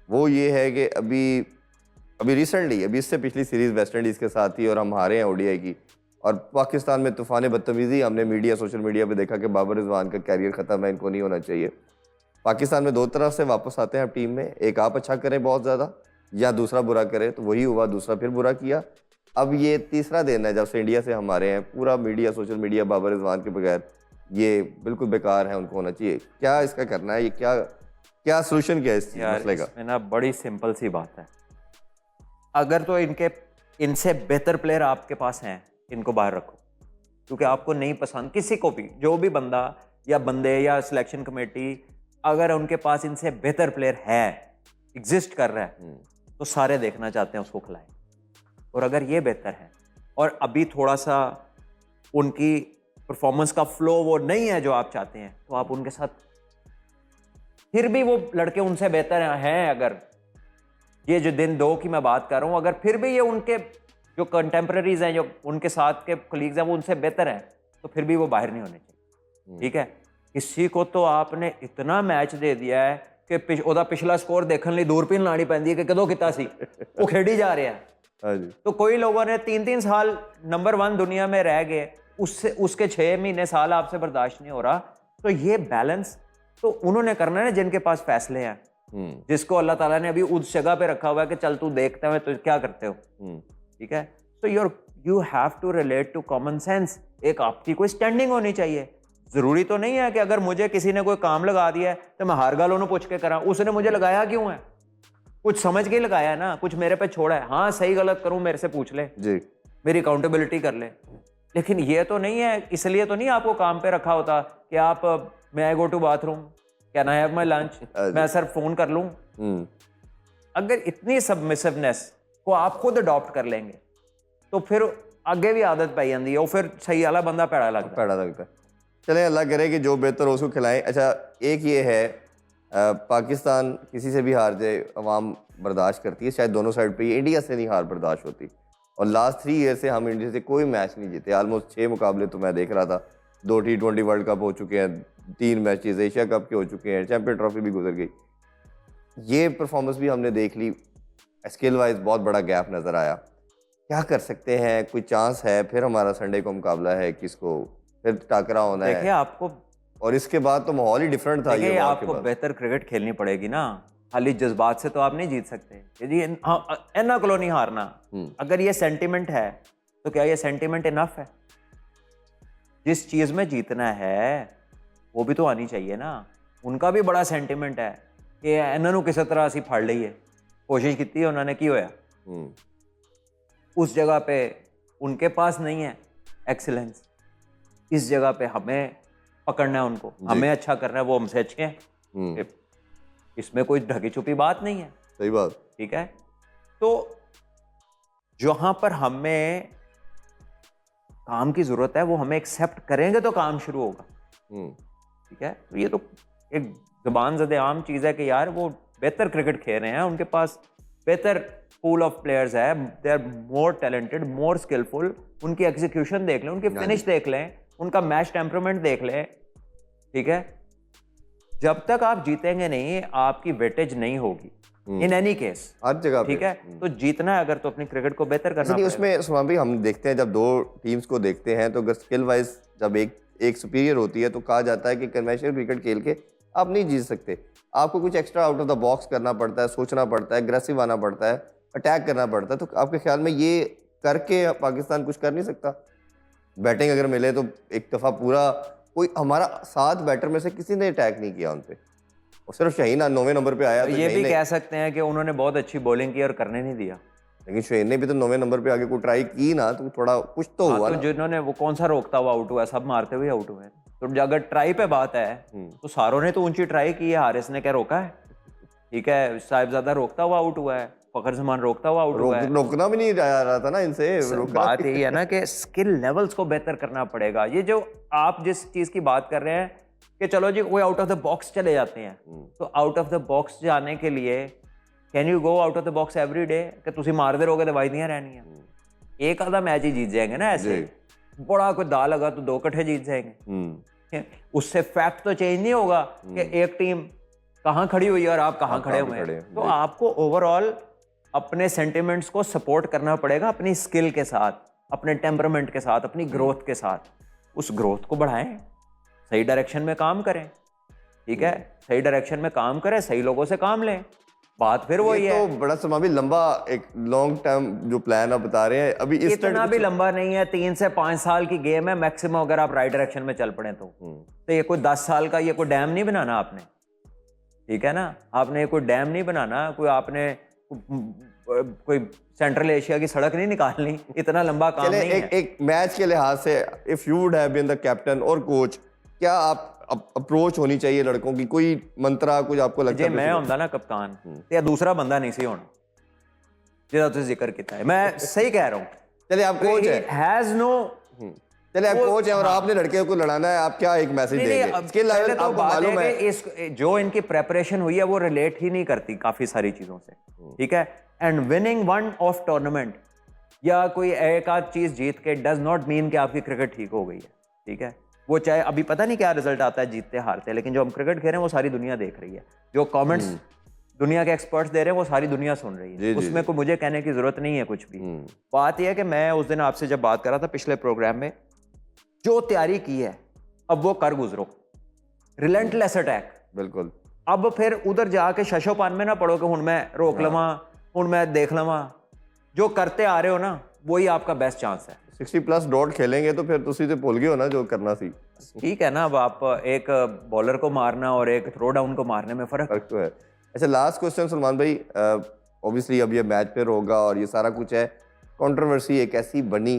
वो ये है कि अभी रिसेंटली, अभी इससे पिछली सीरीज़ वेस्ट इंडीज़ के साथ थी और हम हारे हैं ओडीआई की, और पाकिस्तान में तूफ़ान बदतमीज़ी, हमने मीडिया सोशल मीडिया पे देखा कि बाबर रिजवान का कैरियर ख़त्म है, इनको नहीं होना चाहिए। पाकिस्तान में 2 तरफ से वापस आते हैं अब टीम में, एक आप अच्छा करें बहुत ज़्यादा या दूसरा बुरा करे, तो वही हुआ, दूसरा फिर बुरा किया। अब ये तीसरा दिन है जब से इंडिया से हमारे हैं, पूरा media social media Babar Rizwan के बगैर ये बिल्कुल बेकार है, उनको होना चाहिए। क्या इसका करना है, ये क्या सोल्यूशन क्या है इस मसले का? इसमें ना बड़ी सिंपल सी बात है, अगर तो इनसे बेहतर प्लेयर आपके पास हैं, इनको बाहर रखो, क्योंकि आपको नहीं पसंद किसी को भी, जो भी बंदा या बंदे या सिलेक्शन कमेटी, अगर उनके पास इनसे बेहतर प्लेयर है, एग्जिस्ट कर रहा है, तो सारे देखना चाहते हैं उसको खिलाएं। और अगर ये बेहतर है और अभी थोड़ा सा उनकी परफॉर्मेंस का फ्लो वो नहीं है जो आप चाहते हैं, तो आप उनके साथ, फिर भी वो लड़के उनसे बेहतर हैं, अगर ये जो दिन 2 की मैं बात कर रहा हूं, अगर फिर भी ये उनके जो कंटेम्प्रेरीज हैं, जो उनके साथ के कलीग्स हैं, वो उनसे बेहतर हैं, तो फिर भी वो बाहर नहीं होने चाहिए, ठीक है। किसी को तो आपने इतना मैच दे दिया है कि ਉਹਦਾ पिछला स्कोर देखने लिए दूरबीन लानी पैंदी है कि कदों किता सी, वो खेड़ी जा रहा है। तो कोई लोगों ने 3-3 साल नंबर 1 दुनिया में रह गए, उससे उसके 6 महीने साल आपसे बर्दाश्त नहीं हो रहा, तो ये बैलेंस तो उन्होंने करना है जिनके पास फैसले हैं, जिसको अल्लाह ताला ने अभी उस जगह पे रखा हुआ है कि चल तू देखते हुए तो क्या करते हो, ठीक है। तो you have to relate to common sense. एक आपकी कोई स्टैंडिंग होनी चाहिए। जरूरी तो नहीं है कि अगर मुझे किसी ने कोई काम लगा दिया है तो मैं हर गल उन्होंने पूछ के करा, उसने मुझे लगाया क्यों है, कुछ समझ के ही लगाया है ना, कुछ मेरे पे छोड़ा है। हाँ सही गलत करूं मेरे से पूछ ले जी, मेरी अकाउंटेबिलिटी कर ले, लेकिन ये तो नहीं है, इसलिए तो नहीं आपको काम पे रखा होता कि आप मैं I go to bathroom, can I have my lunch, मैं सर फोन कर लूं। अगर इतनी सबमिसिवनेस को आप खुद अडॉप्ट कर लेंगे तो फिर आगे भी आदत पाई जाती है, और फिर सही वाला बंदा पैड़ा लगता है। चलें अल्लाह करे कि जो बेहतर हो उसको खिलाएं। अच्छा, एक ये है पाकिस्तान किसी से भी हार जाए अवाम बर्दाश्त करती है, शायद दोनों साइड पे ये, इंडिया से नहीं हार बर्दाश्त होती। और लास्ट 3 ईयर से हम इंडिया से कोई मैच नहीं जीते। ऑलमोस्ट 6 मुकाबले तो मैं देख रहा था, 2 T20 वर्ल्ड कप हो चुके हैं, 3 मैचेस एशिया कप के हो चुके हैं, चैंपियन ट्रॉफी भी गुजर गई। ये परफॉर्मेंस भी हमने देख ली, स्किल वाइज बहुत बड़ा गैप नज़र आया। क्या कर सकते हैं, कोई चांस है फिर हमारा संडे को मुकाबला है, किसको फिर टाकरा होना है? देखिए आपको, और इसके बाद तो माहौल ही डिफरेंट था। ये आपको बेहतर क्रिकेट खेलनी पड़ेगी ना, खाली जज्बात से तो आप नहीं जीत सकते। जी एना को नहीं हारना, अगर ये सेंटिमेंट है तो क्या ये सेंटिमेंट इनफ है? जिस चीज में जीतना है वो भी तो आनी चाहिए ना। उनका भी बड़ा सेंटिमेंट है कि इन्होंने किसी तरह असी फड़ लीए, कोशिश की है उन्होंने, की होया उस जगह पे उनके पास नहीं है एक्सीलेंस, इस जगह पे हमें पकड़ना है उनको, हमें अच्छा करना है, वो हमसे अच्छे हैं। इसमें कोई ढकी छुपी बात नहीं है। सही बात, ठीक है। तो जहां पर हमें काम की जरूरत है वो हमें एक्सेप्ट करेंगे तो काम शुरू होगा। ठीक है। तो ये तो एक जुबान ज़दे आम चीज़ है कि यार वो बेहतर क्रिकेट खेल रहे हैं, उनके पास बेहतर पूल ऑफ प्लेयर्स है, they are more talented, more skillful. उनकी एग्जीक्यूशन देख लें, उनकी फिनिश देख लें, उनका मैच टेम्परामेंट देख लें। ठीक है। जब तक आप जीतेंगे नहीं, आपकी वेटेज नहीं होगी इन एनी केस, हर जगह। ठीक है। तो जीतना है अगर तो अपनी क्रिकेट को बेहतर करना पड़ेगा। उसमें सुमान भाई हम देखते हैं, जब 2 टीम्स को देखते हैं तो अगर स्किल वाइज जब एक सुपीरियर होती है तो कहा जाता है कि कन्वेंशनल क्रिकेट खेल के आप नहीं जीत सकते, आपको कुछ extra out of the box करना पड़ता है, सोचना पड़ता है, एग्रेसिव आना पड़ता है, अटैक करना पड़ता है। तो आपके ख्याल में ये करके पाकिस्तान कुछ कर नहीं सकता? बैटिंग अगर मिले तो एक दफ़ा पूरा कोई हमारा 7 बैटर में से किसी ने अटैक नहीं किया उन पे, और सिर्फ शहीन 9वें नंबर पे आया। तो ये भी कह सकते हैं कि उन्होंने बहुत अच्छी बॉलिंग की और करने नहीं दिया, लेकिन शहीन ने भी तो 9वें नंबर पे आगे कोई ट्राई की ना, तो थोड़ा कुछ तो हुआ। तो जिन्होंने वो कौन सा रोकता हुआ आउट हुआ, सब मारते हुए आउट हुए। तो अगर ट्राई पे बात है तो सारों ने तो ऊंची ट्राई की है, हारिस ने क्या रोका है? ठीक है। साहिबजादा रोकता हुआ आउट हुआ है, फखर जमान रोकता हुआ आउट हुआ है। रोकना भी नहीं जा रहा था ना इनसे। बात यही है ना कि स्किल लेवल्स को बेहतर करना पड़ेगा। ये जो आप जिस चीज की बात कर रहे हैं कि चलो जी कोई आउट ऑफ द बॉक्स चले जाते हैं, तो आउट ऑफ द बॉक्स जाने के लिए can you go out of the box every day कि तुम मारते रहोगे तो वायदियां रहनी है? एक आधा मैच ही जीत जाएंगे ना ऐसे, बड़ा कोई दा लगा तो 2 इकट्ठे जीत जाएंगे। उससे फैक्ट तो चेंज नहीं होगा कि एक टीम कहाँ खड़ी हुई है और आप कहाँ खड़े हुए हैं। तो आपको ओवरऑल अपने सेंटिमेंट्स को सपोर्ट करना पड़ेगा, अपनी स्किल के साथ, अपने टेम्परामेंट के साथ, अपनी ग्रोथ के साथ। उस ग्रोथ को बढ़ाएं, सही डायरेक्शन में काम करें। ठीक है। सही डायरेक्शन में काम करें, सही लोगों से काम लें। बात फिर वही है। तो बड़ा समा भी लंबा एक लॉन्ग टर्म जो प्लान आप बता रहे हैं, अभी इतना भी लंबा नहीं है। 3 से 5 साल की गेम है मैक्सिमम, अगर आप राइट डायरेक्शन में चल पड़े तो ये कोई 10 साल का ये कोई डैम नहीं बनाना आपने। ठीक है ना। आपने कोई डैम नहीं बनाना, कोई आपने कोई सेंट्रल एशिया की सड़क नहीं निकालनी, इतना लंबा काम नहीं है। एक मैच के लिहाज से if you would have been the captain और कोच, क्या आप अप्रोच होनी चाहिए लड़कों की, कोई मंत्रा कुछ आपको लगता है? मैं होंदा ना कप्तान या दूसरा बंदा नहीं सी होना जिहदा तुसीं जिक्र कीता है, मैं सही कह रहा हूं। चले आप कोच है, हैज नो, चले आप कोच है और आपने लड़के को लड़ाना है, आप क्या एक मैसेज देंगे? स्किल लेवल तो आपको मालूम है इस जो इनकी प्रेपरेशन हुई है वो रिलेट ही नहीं करती काफी सारी चीजों से। ठीक है। And winning one of tournament या कोई एक आध चीज जीत के डज नॉट मीन कि आपकी क्रिकेट ठीक हो गई है। ठीक है। वो चाहे अभी पता नहीं क्या रिजल्ट आता है, जीतते हारते, लेकिन जो हम क्रिकेट खेल रहे हैं वो सारी दुनिया देख रही है। जो कमेंट्स दुनिया के एक्सपर्ट्स दे रहे हैं वो सारी दुनिया सुन रही है। उसमें कोई मुझे कहने की जरूरत नहीं है कुछ भी। बात यह है कि मैं उस दिन आपसे जब बात कर रहा था पिछले प्रोग्राम में, जो तैयारी की है अब वो कर गुजरो, रिलेंटलेस अटैक। बिल्कुल। अब फिर उधर जाके शशोपान में ना पड़ो कि हुण मैं रोक लवां, हुण मैं देख लवां। जो करते आ रहे हो ना वही आपका बेस्ट चांस है। 60+ डॉट खेलेंगे तो फिर तुसी तो भूल गए हो ना जो करना सी। ठीक है ना, अब आप एक बॉलर को मारना और एक थ्रो डाउन को मारने में फर्क। फर्क तो है। अच्छा, लास्ट क्वेश्चन सलमान भाई, ऑब्वियसली अब ये मैच फिर होगा और ये सारा कुछ है, कंट्रोवर्सी एक ऐसी बनी,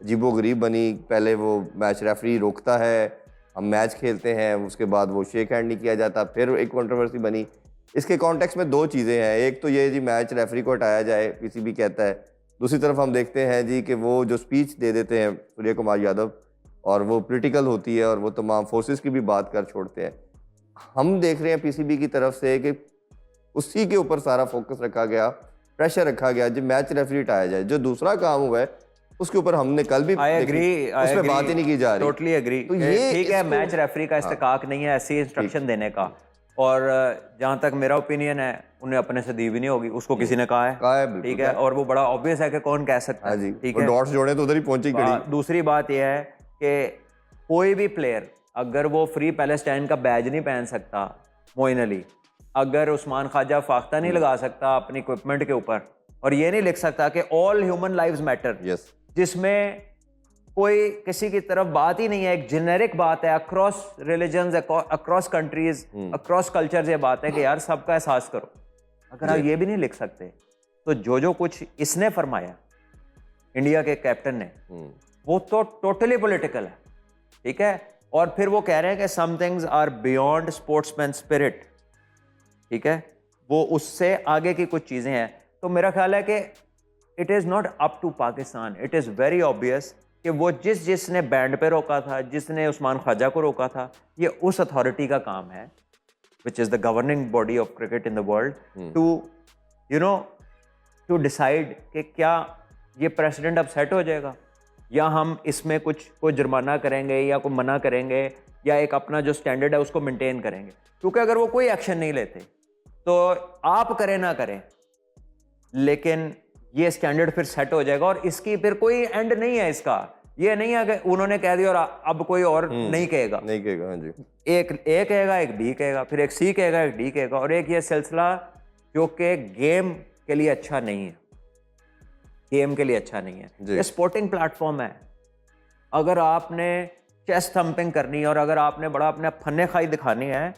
अजीबोगरीब बनी। पहले वो मैच रेफरी रोकता है, हम मैच खेलते हैं, उसके बाद वो शेक हैंड नहीं किया जाता, फिर एक कंट्रोवर्सी बनी। इसके कॉन्टेक्स्ट में दो चीज़ें हैं, एक तो ये जी मैच रेफरी को हटाया जाए, पीसीबी कहता है, दूसरी तरफ हम देखते हैं जी कि वो जो स्पीच दे देते हैं सूर्य कुमार यादव और वो पॉलिटिकल होती है और वो तमाम फोर्सेस की भी बात कर छोड़ते हैं। हम देख रहे हैं पीसीबी की तरफ से कि उसी के ऊपर सारा फोकस रखा गया, प्रेशर रखा गया जी मैच रेफरी हटाया जाए। जो दूसरा काम हुआ है उसके ऊपर हमने कल भी आई एग्री, उसमें बात ही नहीं की जा रही। Totally agree. तो ये ठीक है, मैच रेफरी का इस्तेकाक नहीं है ऐसी इंस्ट्रक्शन देने का, और जहां तक मेरा ओपिनियन है उन्हें अपने से दी भी नहीं होगी, उसको किसी ने कहा है, बिल्कुल ठीक है, और वो बड़ा ऑब्वियस है कि कौन कह सकता है, ठीक है। डॉट्स जोड़े तो उधर ही पहुंची कड़ी। दूसरी बात यह है कि कोई भी प्लेयर अगर वो फ्री पैलेस्टाइन का बैज नहीं पहन सकता, मोइन अली अगर उस्मान ख्वाजा फाख्ता नहीं लगा सकता अपनी इक्विपमेंट के ऊपर, और ये नहीं लिख सकता कि ऑल ह्यूमन लाइव्स मैटर, जिसमें कोई किसी की तरफ बात ही नहीं है, एक जेनेरिक बात है, across religions, across countries, across cultures, ये बात है कि यार सबका एहसास करो। अगर आप ये भी नहीं लिख सकते तो जो कुछ इसने फरमाया इंडिया के कैप्टन ने, वो तो टोटली पॉलिटिकल है, ठीक है। और फिर वो कह रहे हैं कि some things are beyond sportsman spirit, ठीक है, वो उससे आगे की कुछ चीजें हैं। तो मेरा ख्याल है कि it is not up to Pakistan, it is very obvious कि वो जिसने बैंड पे रोका था, जिसने उस्मान ख्वाजा को रोका था, ये उस अथॉरिटी का काम है which is the governing body of cricket in the world, to decide कि क्या ये प्रेसिडेंट अब सेट हो जाएगा या हम इसमें कोई जुर्माना करेंगे या कोई मना करेंगे या एक अपना जो स्टैंडर्ड है उसको मेंटेन करेंगे। क्योंकि अगर वो कोई एक्शन नहीं लेते तो आप करें ना करें, लेकिन ये स्टैंडर्ड फिर सेट हो जाएगा और इसकी फिर कोई एंड नहीं है। इसका ये नहीं है कि उन्होंने कह दिया और अब कोई और नहीं कहेगा। हाँ जी। एक ए कहेगा, एक बी कहेगा, फिर एक सी कहेगा, एक डी कहेगा, और एक ये सिलसिला जो कि गेम के लिए अच्छा नहीं है, गेम के लिए अच्छा नहीं है। ये स्पोर्टिंग प्लेटफॉर्म है। अगर आपने चेस्ट थम्पिंग करनी है और अगर आपने बड़ा अपने फन्ने खाई दिखानी है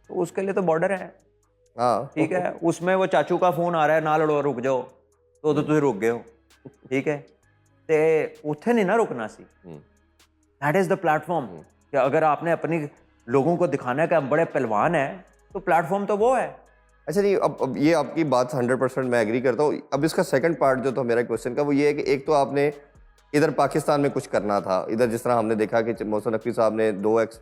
तो उसके लिए तो बॉर्डर है, ठीक है। उसमें वो चाचू का फोन आ रहा है, ना लड़ो रुक जाओ, तो तुम रुक गए हो, ठीक है। ते उत्थे नहीं ना रुकना सी, दैट इज द प्लेटफॉर्म। कि अगर आपने अपनी लोगों को दिखाना है कि हम बड़े पहलवान हैं तो प्लेटफॉर्म तो वो है। अच्छा जी, अब ये आपकी बात 100% मैं एग्री करता हूँ। अब इसका सेकंड पार्ट जो था मेरा क्वेश्चन का वो ये है कि एक तो आपने इधर पाकिस्तान में कुछ करना था, इधर जिस तरह हमने देखा कि मोहसिन नकवी साहब ने 2 एक्स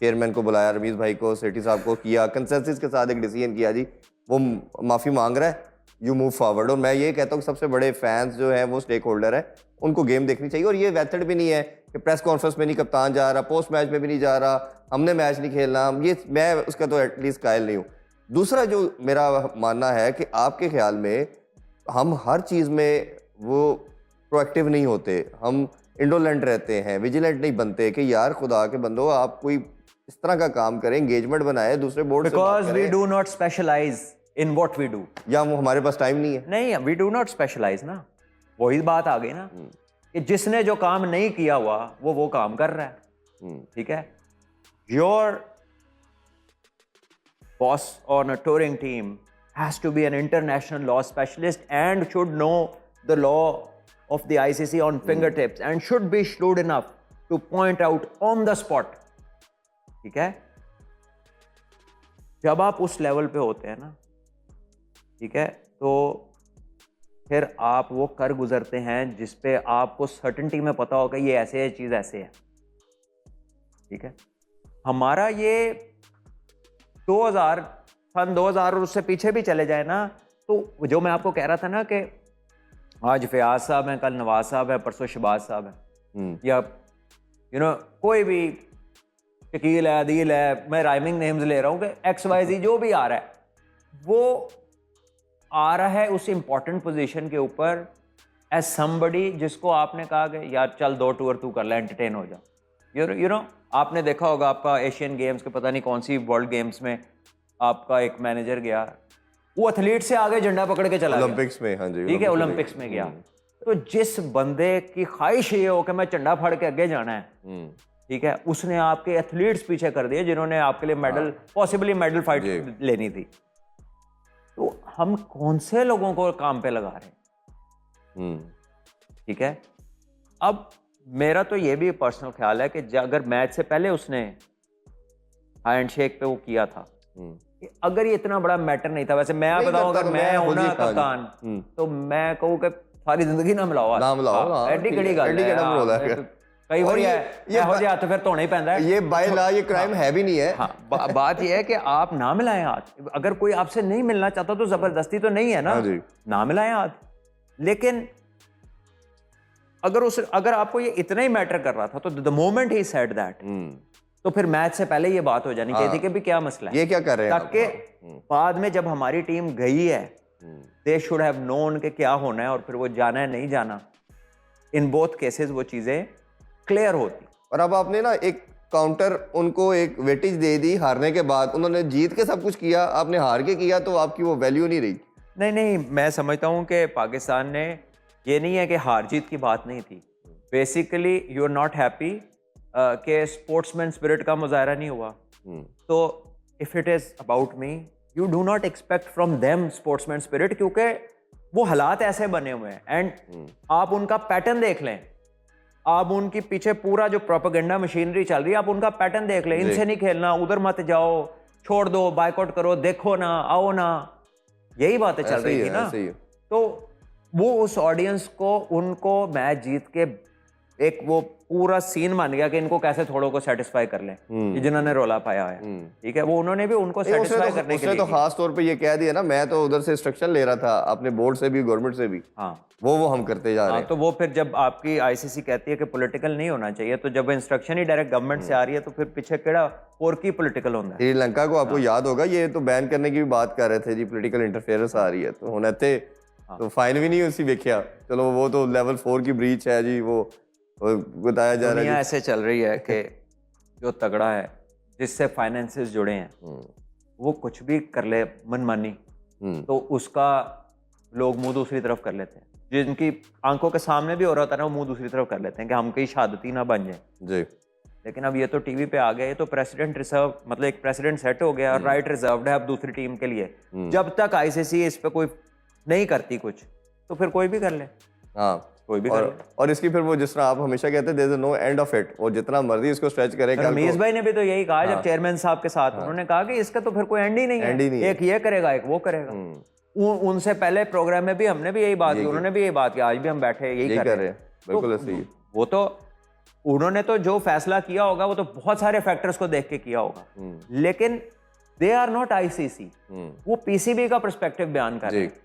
चेयरमैन को बुलाया, रमीज़ भाई को, सेठी साहब को, किया कंसेंसस के साथ एक डिसीजन किया जी वो माफ़ी मांग रहा है, यू मूव फॉरवर्ड। और मैं ये कहता हूँ कि सबसे बड़े फैंस जो हैं वो स्टेक होल्डर है, उनको गेम देखनी चाहिए। और ये मेथड भी नहीं है कि प्रेस कॉन्फ्रेंस में नहीं कप्तान जा रहा, पोस्ट मैच में भी नहीं जा रहा, हमने मैच नहीं खेलना, ये मैं उसका तो एटलीस्ट कायल नहीं हूँ। दूसरा जो मेरा मानना है कि आपके ख्याल में हम हर चीज़ में वो प्रोएक्टिव नहीं होते, हम इंडोलेंट रहते हैं, विजिलेंट नहीं बनते कि यार खुदा के बंदो आप कोई इस तरह का काम करें, एंगेजमेंट बनाए दूसरे बोर्ड से, because we do not specialize in what we do, या वो हमारे पास टाइम नहीं है। नहीं, वी डू नॉट स्पेशलाइज ना, वही बात आ गई ना कि जिसने जो काम नहीं किया हुआ वो काम कर रहा है, ठीक है। Your boss on a touring team has to be an international law specialist and should know the law of the ICC on fingertips and should be shrewd enough to point out on the spot, ठीक है। जब आप उस level पे होते हैं ना, ठीक है, तो फिर आप वो कर गुजरते हैं जिस पे आपको सर्टेनिटी में पता होगा ये ऐसे है, चीज़ ऐसे है, ठीक है। हमारा ये 2000 और उससे पीछे भी चले जाए ना, तो जो मैं आपको कह रहा था ना कि आज फयाज साहब हैं, कल नवाज साहब है, परसों शहबाज साहब हैं, या कोई भी शकील है, अदील है, मैं राइमिंग नेम्स ले रहा हूँ कि XYZ जो भी आ रहा है, वो आ रहा है उस इंपॉर्टेंट पोजीशन के ऊपर एज समबडी जिसको आपने कहा कि यार चल 2 टूर तू कर ले, एंटरटेन हो जा। आपने देखा होगा आपका एशियन गेम्स के पता नहीं कौन सी वर्ल्ड गेम्स में आपका एक मैनेजर गया, वो एथलीट से आगे झंडा पकड़ के चला ओलंपिक्स में, हाँ जी, ठीक है, ओलंपिक्स में गया, तो जिस बंदे की ख्वाहिश ये हो कि मैं झंडा फाड़ के आगे जाना है, ठीक है, उसने आपके एथलीट्स पीछे कर दिए जिन्होंने आपके लिए मेडल, पॉसिबली मेडल फाइट लेनी थी। तो हम कौन से लोगों को काम पे लगा रहे हैं? ठीक है, अब मेरा तो ये भी पर्सनल ख्याल है कि अगर मैच से पहले उसने हैंडशेक पे वो किया था, अगर ये इतना बड़ा मैटर नहीं था, वैसे मैं बताऊं अगर मैं हूं ना कप्तान, तो मैं कहूँ कि सारी जिंदगी ना मिलाओ, एडी कड़ी गल है। कई बार ये हाथ फिर धोना ही पैंदा है, ये बाय लॉ ये क्राइम है भी नहीं है। हाँ, बात ये है कि आप ना मिलाएं हाथ। अगर कोई आपसे नहीं मिलना चाहता तो जबरदस्ती तो नहीं है ना मिलाएं हाथ। लेकिन अगर आपको ये इतना ही मैटर कर रहा था तो the moment he said that, तो फिर मैच से पहले ये बात हो जानी चाहिए थी कि भी क्या मसला है, ये क्या कर रहे हैं, ताकि बाद में जब हमारी टीम गई है दे शुड हैव नोन कि क्या होना है और फिर वो जाना है नहीं जाना। इन बोथ केसेस वो चीजें क्लियर होती। और अब आपने ना एक काउंटर उनको एक वेटेज दे दी हारने के बाद, उन्होंने जीत के सब कुछ किया, आपने हार के किया, तो आपकी वो वैल्यू नहीं रही। नहीं, मैं समझता हूँ कि पाकिस्तान ने, ये नहीं है कि हार जीत की बात नहीं थी, basically you are not happy कि स्पोर्ट्समैन स्पिरिट का मुजाहरा नहीं हुआ। तो if it is about me, you do not expect from them sportsman spirit, क्योंकि वो हालात ऐसे बने हुए हैं। एंड आप उनका पैटर्न देख लें, आप उनकी पीछे पूरा जो प्रोपेगेंडा मशीनरी चल रही है, आप उनका पैटर्न देख लें। इनसे नहीं खेलना, उधर मत जाओ, छोड़ दो, बायकॉट करो, देखो ना, आओ ना, यही बातें चल रही थी ना। तो वो उस ऑडियंस को, उनको मैच जीत के एक वो पूरा सीन मान गया कि इनको कैसे थोड़ों को सेटिस्फाई कर लें, जिन्होंने रोला पाया है। ठीक है, वो उन्होंने भी उनको सेटिस्फाई करने के लिए तो खास तौर पे ये कह दिया ना, मैं तो उधर से इंस्ट्रक्शन ले रहा था अपने बोर्ड से भी, गवर्नमेंट से भी। हाँ, वो हम करते जा रहे हैं। तो वो फिर जब आपकी आईसीसी कहती है कि पॉलिटिकल नहीं होना चाहिए, तो जब इंस्ट्रक्शन ही डायरेक्ट गवर्नमेंट से आ रही है, तो फिर पीछे केड़ा और की पॉलिटिकल होता है। श्रीलंका को आपको याद होगा, ये तो बैन करने की भी बात कर रहे थे जी, पॉलिटिकल इंटरफेरेंस आ रही है, तो होने थे तो फाइन भी नहीं उसी देखिया। चलो वो तो लेवल 4 की ब्रीच है जी, वो बताया जा रहा है। ऐसे चल रही है कि जो तगड़ा है, जिससे फाइनेंसेस जुड़े हैं, वो कुछ भी कर ले मनमानी, तो उसका लोग मुंह दूसरी तरफ कर लेते हैं। जिनकी आंखों के सामने भी हो रहा था ना, वो मुंह दूसरी तरफ कर लेते हैं कि हम कहीं शहादती ना बन जाए जी। लेकिन अब ये तो टीवी पे आ गए, ये तो प्रेसिडेंट रिजर्व, मतलब एक प्रेसिडेंट सेट हो गया और राइट रिजर्व्ड है अब दूसरी टीम के लिए। जब तक आईसीसी इस पे कोई नहीं करती कुछ, तो फिर कोई भी कर ले। हाँ, कोई भी कर ले। और इसकी फिर वो जिस तरह आप हमेशा कहते हैं, there is no end of it, और जितना मर्जी इसको स्ट्रेच करेगा। रमीज भाई ने भी तो यही कहा जब चेयरमैन साहब के साथ, उन्होंने कहा कि इसका तो फिर कोई एंड ही नहीं है, एक ये करेगा एक वो करेगा। उनसे पहले प्रोग्राम में भी हमने भी यही बात की, उन्होंने भी यही बात की, आज भी हम बैठे यही कर रहे हैं। बिल्कुल ऐसे ही। वो तो उन्होंने तो जो फैसला किया होगा वो तो बहुत सारे फैक्टर्स को देख के किया होगा, लेकिन दे आर नॉट आईसीसी, वो पीसीबी का पर्सपेक्टिव बयान कर रहे हैं।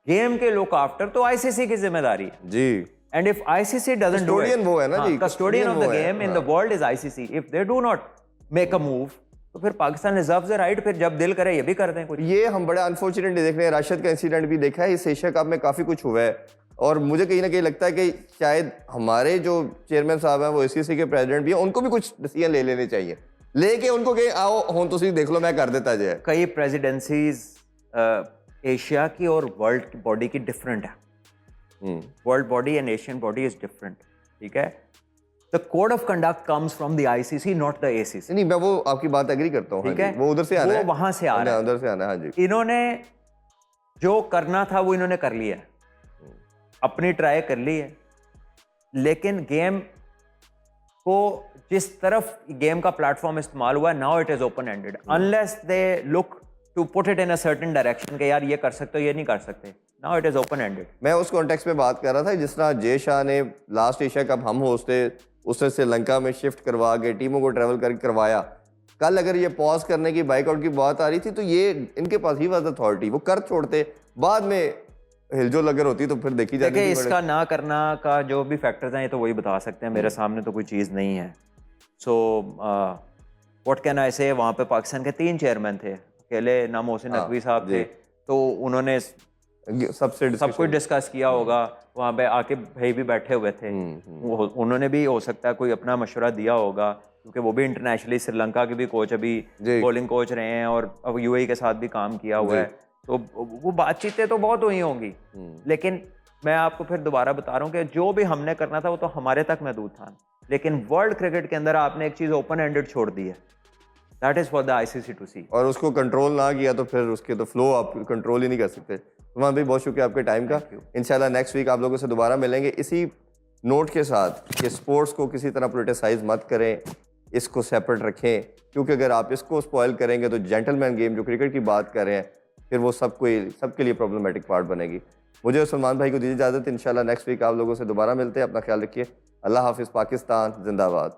गेम के लुक आफ्टर तो आईसीसी की जिम्मेदारी है जी। And if ICC doesn't do it, वो है ना जी, custodian of the game in the world is ICC, if they do not make a move, तो फिर पाकिस्तान रिजर्व्स द राइट, फिर जब दिल करे ये भी कर दें कुछ। ये हम बड़े अनफॉर्चुनेट देख रहे हैं, राशिद का इंसिडेंट भी देखा है, इस एशिया कप में काफी कुछ हुआ है, और मुझे कहीं ना कहीं लगता है कि शायद हमारे जो चेयरमैन साहब हैं, वो आईसीसी के प्रेसिडेंट भी हैं, उनको भी कुछ डिसीजन ले लेने चाहिए, लेके उनको कहीं आओ हुन तुसी देख लो मैं कर देता जाए। कई प्रेसिडेंसीज एशिया की और वर्ल्ड की बॉडी की डिफरेंट है। World body and Asian body is different, ठीक है। The code of conduct comes from the ICC, not the ACC. नहीं, मैं वो आपकी बात एग्री करता हूँ, ठीक है, वो उधर से आना है, वहां से आ रहा है, उधर से आना है। हाँ जी, इन्होंने जो करना था वो इन्होंने कर लिया है, अपनी ट्राई कर ली है, लेकिन गेम को जिस तरफ गेम का प्लेटफॉर्म इस्तेमाल हुआ है, now it is open ended, unless they look to put it in a certain direction कि यार ये कर सकते हो, ये नहीं कर सकते, now it is open ended. मैं उस कॉन्टेक्स्ट में बात कर रहा था, जिस तरह जय शाह ने लास्ट एशिया कप हम होस्ट थे, उससे श्रीलंका में शिफ्ट करवा के टीमों को ट्रैवल करके करवाया। कल अगर ये पॉज करने की, बाइकआउट की बात आ रही थी, तो ये इनके पास ही वाज अथॉरिटी, वो कर छोड़ते, बाद में हिलजोल अगर होती तो फिर देखी जाती। देखिए, इसका ना करना का जो भी फैक्टर्स हैं, ये तो वही बता सकते हैं, मेरे सामने तो कोई चीज़ नहीं है। सो व्हाट कैन आई से, वहाँ पे पाकिस्तान के 3 चेयरमैन थे, अकेले ना मोहसिन नकवी साहब थे, तो उन्होंने सब कुछ डिस्कस किया होगा, वहाँ पे आके भाई भी बैठे हुए थे, उन्होंने भी हो सकता है कोई अपना मशवरा दिया होगा, क्योंकि वो भी इंटरनेशनली श्रीलंका के भी कोच, अभी बॉलिंग कोच रहे हैं, और अब यूएई के साथ भी काम किया हुआ है, तो वो बातचीतें तो बहुत हुई होंगी, लेकिन मैं आपको फिर दोबारा बता रहा हूँ कि जो भी हमने करना था वो तो हमारे तक महदूद था, लेकिन वर्ल्ड क्रिकेट के अंदर आपने एक चीज़ ओपन एंडेड छोड़ दी है, that is for the ICC to see. और उसको कंट्रोल ना किया तो फिर उसके तो फ्लो आप कंट्रोल ही नहीं कर सकते। तुम्हारा भी बहुत शुक्रिया आपके टाइम का। इंशाल्लाह नेक्स्ट वीक आप लोगों से दोबारा मिलेंगे इसी नोट के साथ कि स्पोर्ट्स को किसी तरह पोलिटिसाइज मत करें, इसको सेपरेट रखें, क्योंकि अगर आप इसको स्पॉइल करेंगे तो जेंटलमैन गेम जो क्रिकेट की बात कर रहे हैं फिर वो सबके लिए प्रॉब्लमेटिक पार्ट बनेगी। मुझे और सलमान भाई को दीजिए इजाज़त। इंशाल्लाह नेक्स्ट वीक आप लोगों से दोबारा मिलते हैं। अपना ख्याल रखिए। अल्लाह हाफिज़। पाकिस्तान जिंदाबाद।